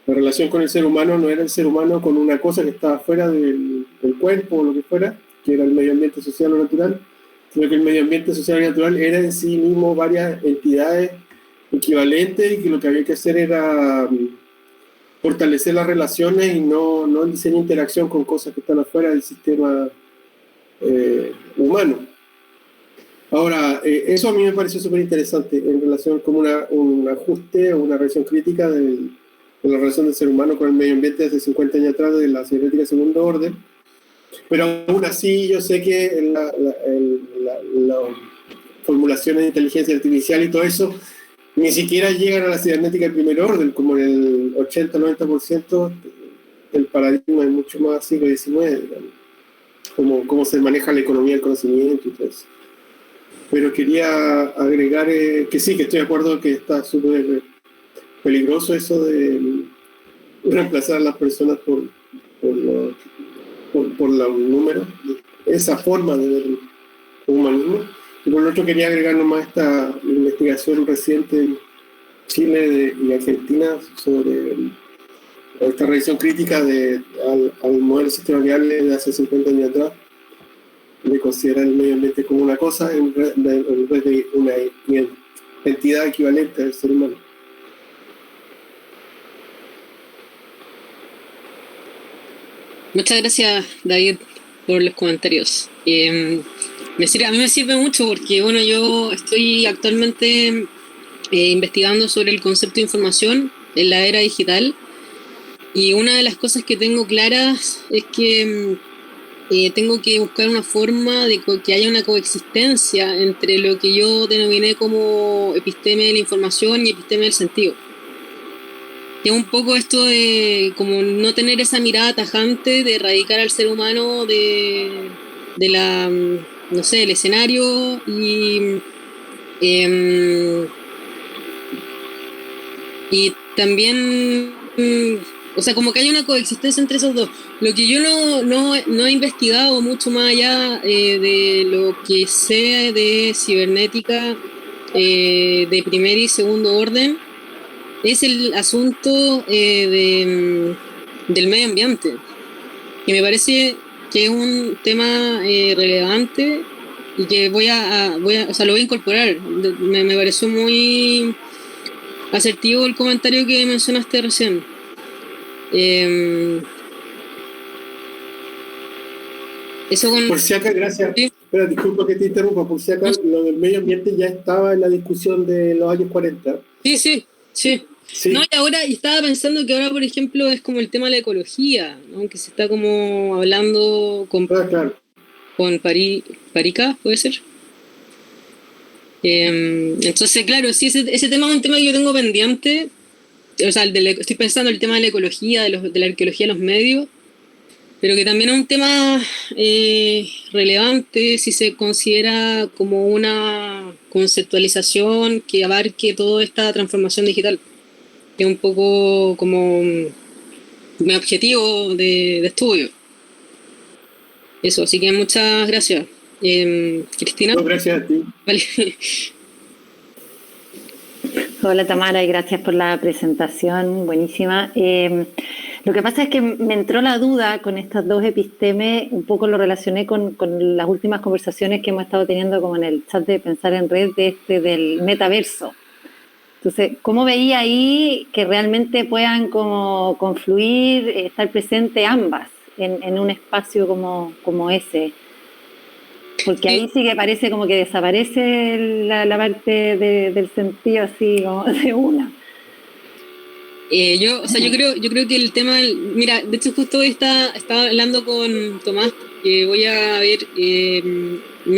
la relación con el ser humano no era el ser humano con una cosa que estaba fuera del cuerpo o lo que fuera, que era el medio ambiente social o natural, sino que el medio ambiente social y natural era en sí mismo varias entidades equivalentes, y que lo que había que hacer era fortalecer las relaciones y no el diseño de interacción con cosas que están afuera del sistema humano. Ahora, eso a mí me pareció súper interesante en relación con un ajuste o una revisión crítica de la relación del ser humano con el medio ambiente hace 50 años atrás, de la cibernética segundo orden. Pero aún así yo sé que las formulaciones de inteligencia artificial y todo eso ni siquiera llegan a la cibernética de primer orden, como en el 80-90% el paradigma es mucho más siglo XIX, digamos, cómo se maneja la economía del conocimiento y todo eso. Pero quería agregar que sí, que estoy de acuerdo que está súper peligroso eso de reemplazar a las personas por los números, esa forma de ver el humanismo. Y por lo otro quería agregar nomás esta investigación reciente en Chile y Argentina sobre esta revisión crítica al modelo sistema viable de hace 50 años atrás, de considerar el medio ambiente como una cosa en vez de una entidad equivalente al ser humano.
Muchas gracias, David, por los comentarios. Me A mí me sirve mucho porque, bueno, yo estoy actualmente investigando sobre el concepto de información en la era digital y una de las cosas que tengo claras es que tengo que buscar una forma de que haya una coexistencia entre lo que yo denominé como episteme de la información y episteme del sentido. Que es un poco esto de como no tener esa mirada tajante de erradicar al ser humano de la, no sé, del escenario em, y también, o sea, como que hay una coexistencia entre esos dos. Lo que yo no he investigado mucho más allá de lo que sé de cibernética de primer y segundo orden es el asunto del medio ambiente, que me parece que es un tema relevante y que o sea, lo voy a incorporar. Me pareció muy asertivo el comentario que mencionaste recién. Eso con...
Por si acá, gracias.
Sí,
Espera, disculpa que te interrumpa. Por si acá, lo del medio ambiente ya estaba en la discusión de los años 40.
sí.
Sí,
No, y ahora y estaba pensando que ahora, por ejemplo, es como el tema de la ecología, ¿no? Que se está como hablando
claro.
con Parica, ¿puede ser? Entonces, claro, sí, ese tema es un tema que yo tengo pendiente. O sea, estoy pensando en el tema de la ecología, de la arqueología de los medios, pero que también es un tema relevante si se considera como una conceptualización que abarque toda esta transformación digital, que es un poco como mi objetivo de estudio. Eso, así que muchas gracias. Cristina.
No, gracias a ti.
Vale.
Hola Tamara y gracias por la presentación, buenísima. Lo que pasa es que me entró la duda con estas dos epistemes, un poco lo relacioné con las últimas conversaciones que hemos estado teniendo como en el chat de Pensar en Red del metaverso. Entonces, ¿cómo veía ahí que realmente puedan como confluir, estar presentes ambas en un espacio como ese? Porque ahí sí que parece como que desaparece la parte del sentido así como de una.
O sea, yo creo que el tema, mira, de hecho justo hoy estaba hablando con Tomás, que voy a ver,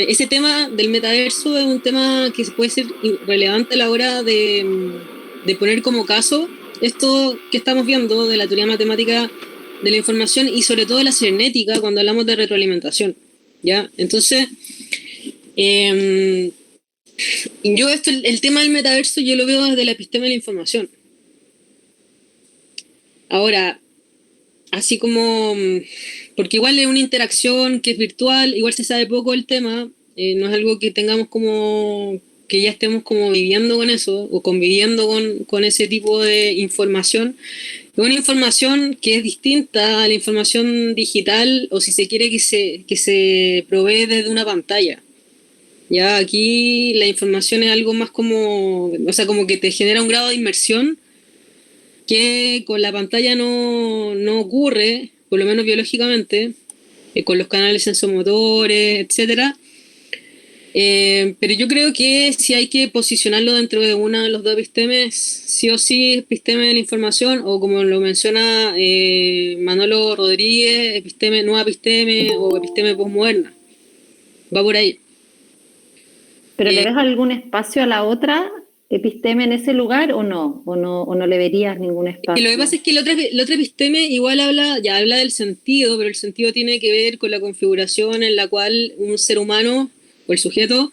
ese tema del metaverso es un tema que puede ser relevante a la hora de poner como caso esto que estamos viendo de la teoría matemática de la información y sobre todo de la cibernética cuando hablamos de retroalimentación, ¿ya? Entonces, yo el tema del metaverso yo lo veo desde la epistema de la información. Ahora, así como, porque igual es una interacción que es virtual, igual se sabe poco el tema, no es algo que tengamos como, que ya estemos como viviendo con eso o conviviendo con ese tipo de información. Es una información que es distinta a la información digital o si se quiere que se provee desde una pantalla. Ya aquí la información es algo más como, o sea, como que te genera un grado de inmersión que con la pantalla no ocurre, por lo menos biológicamente, con los canales sensomotores, etcétera. Pero yo creo que si hay que posicionarlo dentro de uno de los dos epistemes, sí o sí, episteme de la información, o como lo menciona Manolo Rodríguez, nueva episteme o episteme postmoderna. Va por ahí.
¿Pero le ves algún espacio a la otra episteme en ese lugar o no? ¿O no le verías ningún espacio?
Y lo que pasa es que el otro episteme igual habla del sentido, pero el sentido tiene que ver con la configuración en la cual un ser humano o el sujeto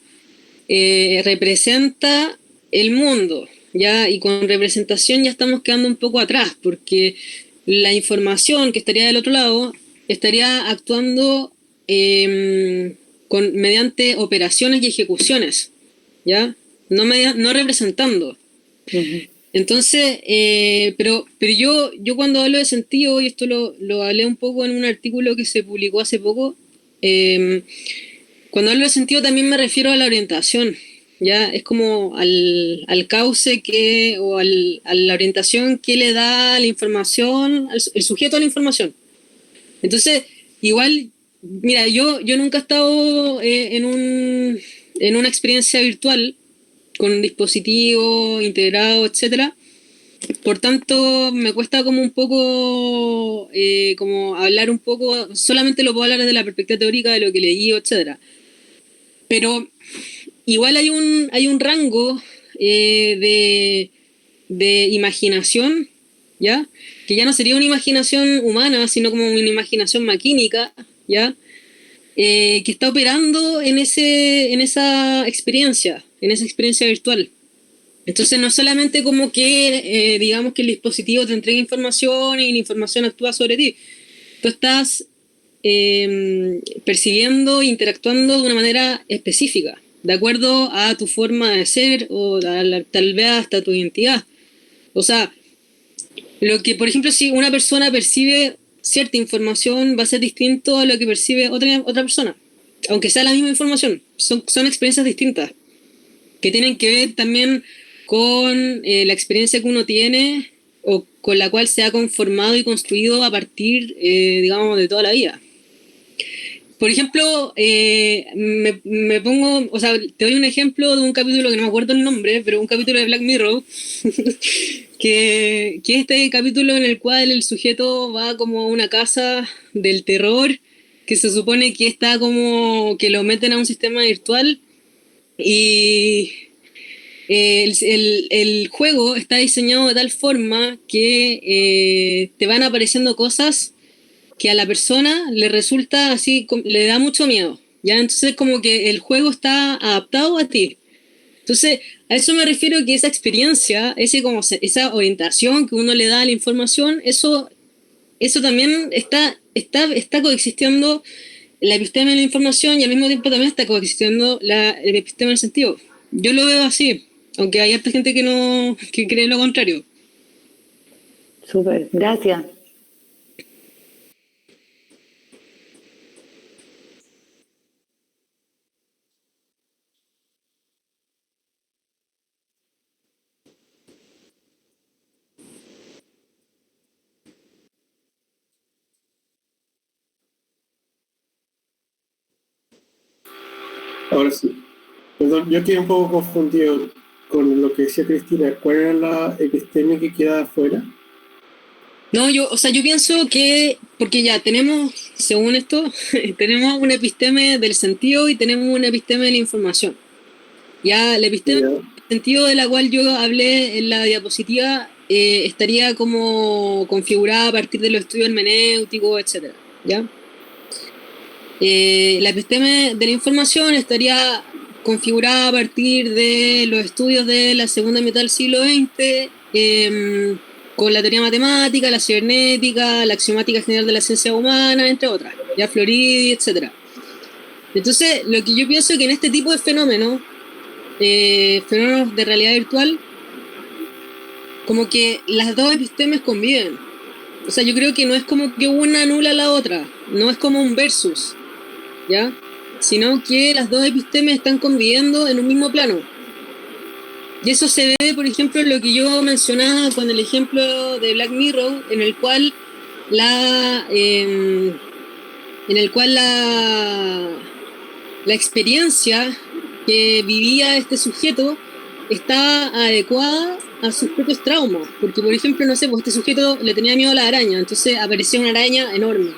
representa el mundo, ¿ya? Y con representación ya estamos quedando un poco atrás, porque la información que estaría del otro lado estaría actuando mediante operaciones y ejecuciones, ¿ya? No representando.
Uh-huh.
Entonces, pero yo cuando hablo de sentido, y esto lo hablé un poco en un artículo que se publicó hace poco, cuando hablo de sentido también me refiero a la orientación, ¿ya? Es como al cauce o a la orientación que le da la información, el sujeto a la información. Entonces, igual Mira, yo nunca he estado en una experiencia virtual con un dispositivo integrado, etcétera. Por tanto, me cuesta como un poco, como hablar un poco, solamente lo puedo hablar desde la perspectiva teórica de lo que leí, etcétera. Pero igual hay un rango de imaginación, ¿ya? Que ya no sería una imaginación humana, sino como una imaginación maquínica, ¿ya? Que está operando en esa experiencia virtual. Entonces no es solamente como que, digamos que el dispositivo te entrega información y la información actúa sobre ti. Tú estás percibiendo, interactuando de una manera específica, de acuerdo a tu forma de ser o tal vez hasta tu identidad. O sea, lo que, por ejemplo, si una persona percibe cierta información, va a ser distinto a lo que percibe otra persona, aunque sea la misma información. Son experiencias distintas, que tienen que ver también con la experiencia que uno tiene o con la cual se ha conformado y construido a partir, digamos, de toda la vida. Por ejemplo, me pongo, o sea, te doy un ejemplo de un capítulo que no me acuerdo el nombre, pero un capítulo de Black Mirror, que es este capítulo en el cual el sujeto va como a una casa del terror, que se supone que está como que lo meten a un sistema virtual y el juego está diseñado de tal forma que te van apareciendo cosas que a la persona le resulta así, le da mucho miedo, ¿ya? Entonces como que el juego está adaptado a ti. Entonces, a eso me refiero que esa experiencia, esa orientación que uno le da a la información, eso también está coexistiendo la episteme de la información y al mismo tiempo también está coexistiendo el episteme del sentido. Yo lo veo así, aunque hay harta gente que cree lo contrario.
Súper, gracias.
Ahora sí. Perdón, yo quedé un poco confundido con lo que decía Cristina. ¿Cuál era la episteme que queda afuera?
No, yo pienso que, porque ya tenemos, según esto, tenemos un episteme del sentido y tenemos un episteme de la información. Ya, el episteme del sentido de la cual yo hablé en la diapositiva estaría como configurada a partir de los estudios hermenéuticos, etcétera, ¿ya? La episteme de la información estaría configurada a partir de los estudios de la segunda mitad del siglo XX, con la teoría matemática, la cibernética, la axiomática general de la ciencia humana, entre otras, ya Floridi, etc. Entonces, lo que yo pienso es que en este tipo de fenómenos de realidad virtual, como que las dos epistemes conviven. O sea, yo creo que no es como que una anula a la otra, no es como un versus, ¿ya? Sino que las dos epistemes están conviviendo en un mismo plano. Y eso se ve, por ejemplo, en lo que yo mencionaba con el ejemplo de Black Mirror, en el cual la experiencia que vivía este sujeto está adecuada a sus propios traumas. Porque, por ejemplo, no sé, pues este sujeto le tenía miedo a la araña, entonces apareció una araña enorme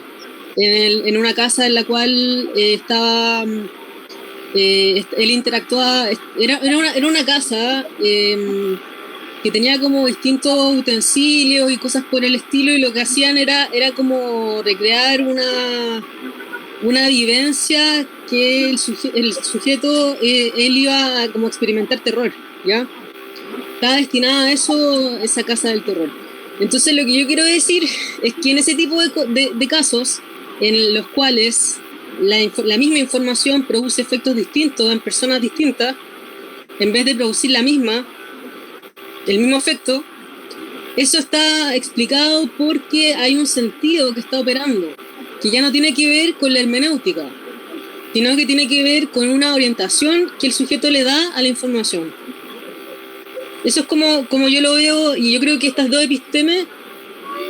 en una casa en la cual él interactuaba. Era una casa que tenía como distintos utensilios y cosas por el estilo, y lo que hacían era como recrear una vivencia que el sujeto él iba a como experimentar terror, ¿ya? Estaba destinada a eso, esa casa del terror. Entonces lo que yo quiero decir es que en ese tipo de casos en los cuales la misma información produce efectos distintos en personas distintas, en vez de producir el mismo efecto, eso está explicado porque hay un sentido que está operando, que ya no tiene que ver con la hermenéutica, sino que tiene que ver con una orientación que el sujeto le da a la información. Eso es como yo lo veo, y yo creo que estas dos epistemes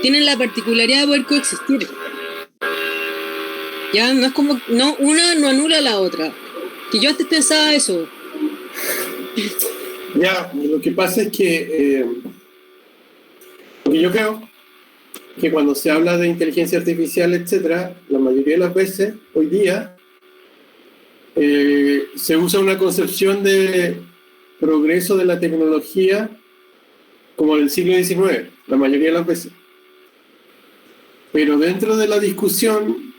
tienen la particularidad de poder coexistir. Ya no es como, no, una no anula la otra. Que yo antes pensaba eso.
Ya, lo que pasa es que yo creo que cuando se habla de inteligencia artificial, etcétera, la mayoría de las veces, hoy día, se usa una concepción de progreso de la tecnología como del siglo XIX, la mayoría de las veces. Pero dentro de la discusión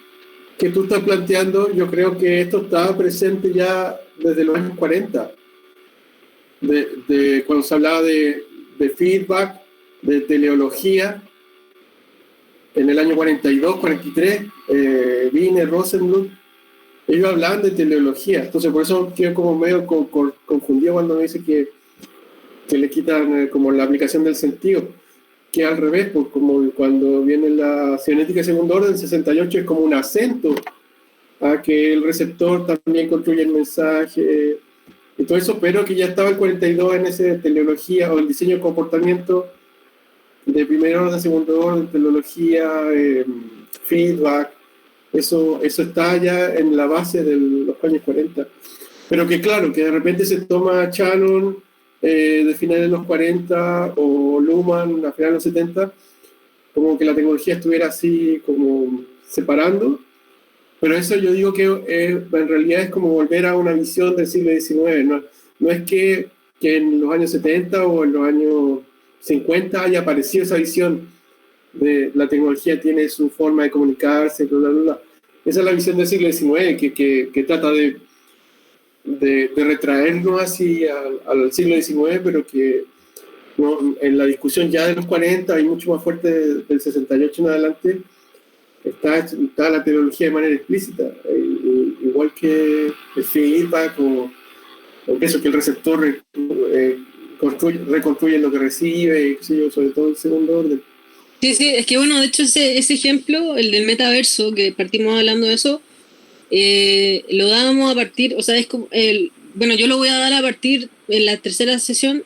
que tú estás planteando, yo creo que esto estaba presente ya desde los años 40, cuando se hablaba de feedback, de teleología. En el año 42, 43, Wiener, Rosenbluth, ellos hablaban de teleología. Entonces, por eso quedo como medio confundido cuando me dice que le quitan como la aplicación del sentido, que al revés, pues como cuando viene la cibernética de segundo orden, 68 es como un acento a que el receptor también construye el mensaje y todo eso, pero que ya estaba el 42 en ese teleología o el diseño de comportamiento de primer orden, segundo orden, teleología, feedback, eso está ya en la base de los años 40. Pero que claro, que de repente se toma Shannon de finales de los 40 o Luhmann a finales de los 70, como que la tecnología estuviera así como separando, pero eso yo digo que en realidad es como volver a una visión del siglo XIX, no es que en los años 70 o en los años 50 haya aparecido esa visión de la tecnología tiene su forma de comunicarse, bla, bla, bla. Esa es la visión del siglo XIX que trata de retraernos así al siglo XIX, pero que no, en la discusión ya de los 40 y mucho más fuerte del 68 en adelante está la tecnología de manera explícita, igual que el feedback o eso, que el receptor reconstruye lo que recibe, sobre todo el segundo orden.
Sí, sí, es que bueno, de hecho ese ejemplo, el del metaverso, que partimos hablando de eso, lo dábamos a partir, o sea, es como, bueno, yo lo voy a dar a partir en la tercera sesión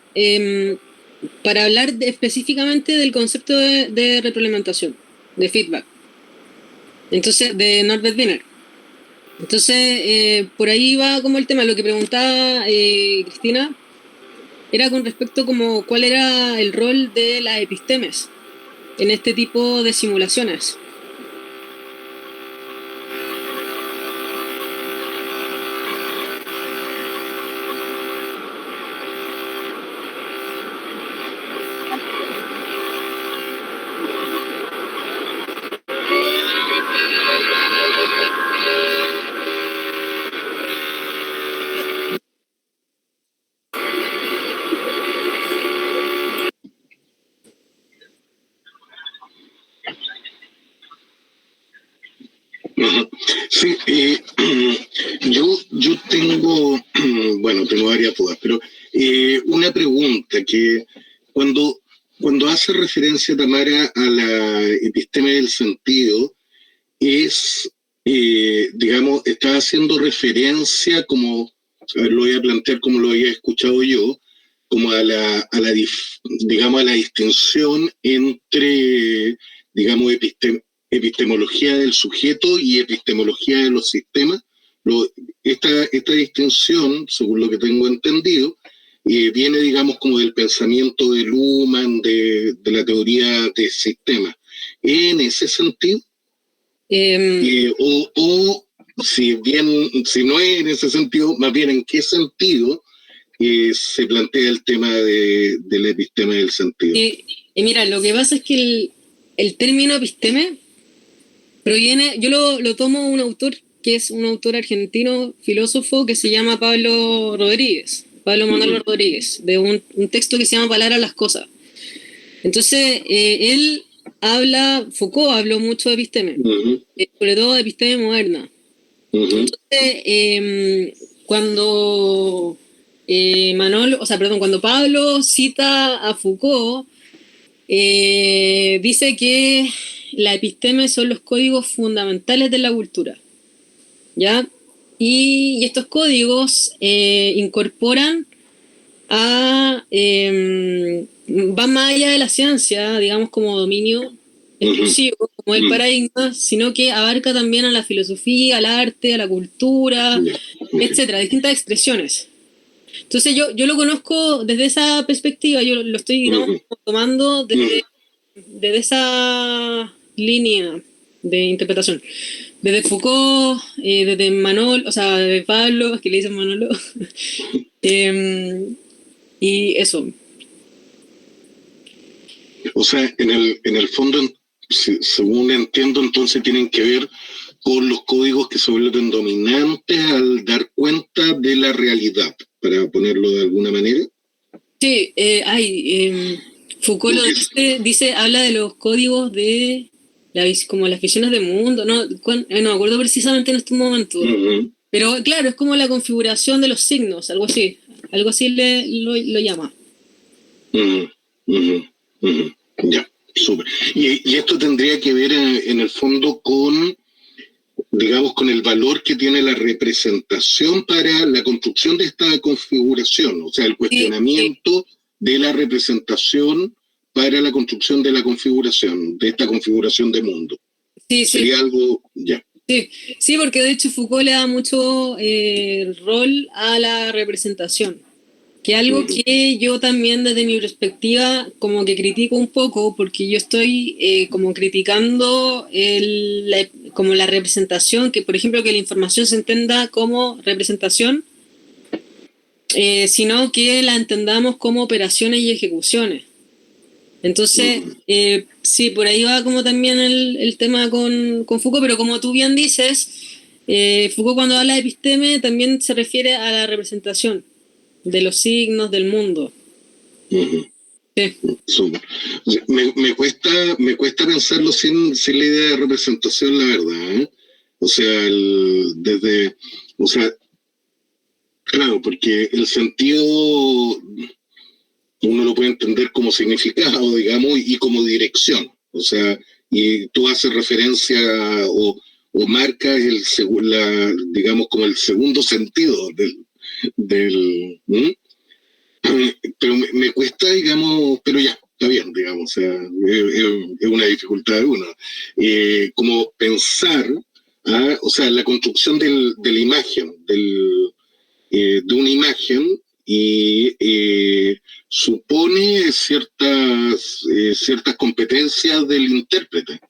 para hablar específicamente del concepto de retroalimentación, de feedback. Entonces, de Norbert Wiener. Entonces, por ahí va como el tema, lo que preguntaba Cristina, era con respecto como cuál era el rol de las epistemes en este tipo de simulaciones.
Sí, yo tengo, bueno, tengo varias dudas, pero una pregunta que cuando hace referencia Tamara a la episteme del sentido, es, digamos, está haciendo referencia como, a ver, lo voy a plantear como lo había escuchado yo, como digamos, a la distinción entre, digamos, epistemología del sujeto y epistemología de los sistemas. Esta distinción, según lo que tengo entendido, viene, digamos, como del pensamiento de Luhmann, de la teoría de sistemas. En ese sentido, o si no es en ese sentido, más bien en qué sentido se plantea el tema del episteme del sentido.
Y mira, lo que pasa es que el término episteme proviene, yo lo tomo un autor que es un autor argentino, filósofo, que se llama Pablo Manuel Rodríguez, de un texto que se llama Palabras a las cosas. Entonces, Foucault habló mucho de episteme, sobre todo de episteme moderna. Entonces, cuando cuando Pablo cita a Foucault, dice que la episteme son los códigos fundamentales de la cultura, ¿ya? Y estos códigos incorporan van más allá de la ciencia, digamos, como dominio exclusivo, como el paradigma, sino que abarca también a la filosofía, al arte, a la cultura, etcétera, distintas expresiones. Entonces yo lo conozco desde esa perspectiva, yo lo estoy, digamos, tomando desde esa línea de interpretación. Desde Foucault, desde Manol, o sea, desde Pablo, que le dicen Manolo, y eso.
O sea, en el fondo, según entiendo, entonces tienen que ver con los códigos que se vuelven dominantes al dar cuenta de la realidad, para ponerlo de alguna manera.
Sí, Foucault lo dice, habla de los códigos de como las visiones de mundo, no me acuerdo precisamente en este momento, pero claro, es como la configuración de los signos, algo así lo llama.
Ya, súper. Y esto tendría que ver en el fondo con, digamos, con el valor que tiene la representación para la construcción de esta configuración, o sea, el cuestionamiento de la representación para la construcción de la configuración, de esta configuración de mundo. Sería algo, ya.
Sí, porque de hecho Foucault le da mucho rol a la representación, que es algo que yo también desde mi perspectiva como que critico un poco, porque yo estoy como criticando como la representación, que por ejemplo que la información se entienda como representación, sino que la entendamos como operaciones y ejecuciones. Entonces, sí, por ahí va como también el tema con Foucault, pero como tú bien dices, Foucault cuando habla de episteme también se refiere a la representación de los signos del mundo. Sí.
Me cuesta pensarlo sin la idea de representación, la verdad, ¿eh? O sea, claro, porque el sentido uno lo puede entender como significado, digamos, y como dirección. O sea, y tú haces referencia o marcas digamos, como el segundo sentido del pero me cuesta, digamos, pero ya, está bien, digamos, o sea, es una dificultad de uno. Como pensar, o sea, la construcción de la imagen, de una imagen y supone ciertas competencias del intérprete,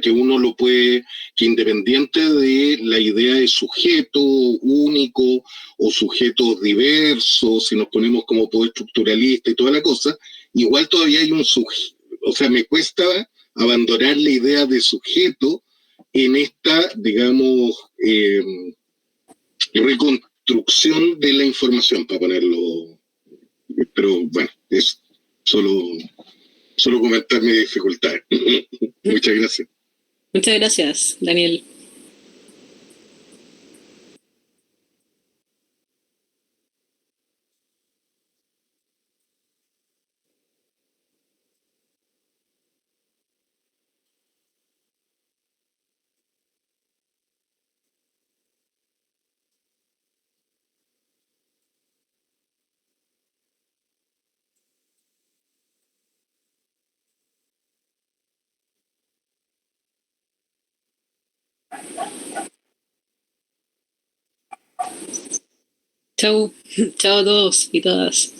que uno lo puede, que independiente de la idea de sujeto único o sujetos diversos, si nos ponemos como postestructuralista y toda la cosa, igual todavía hay un sujeto, o sea, me cuesta abandonar la idea de sujeto en esta, digamos, reconstrucción de la información, para ponerlo, pero bueno, es solo comentar mi dificultad. Muchas gracias.
Muchas gracias, Daniel. Chau, chao a todos y todas.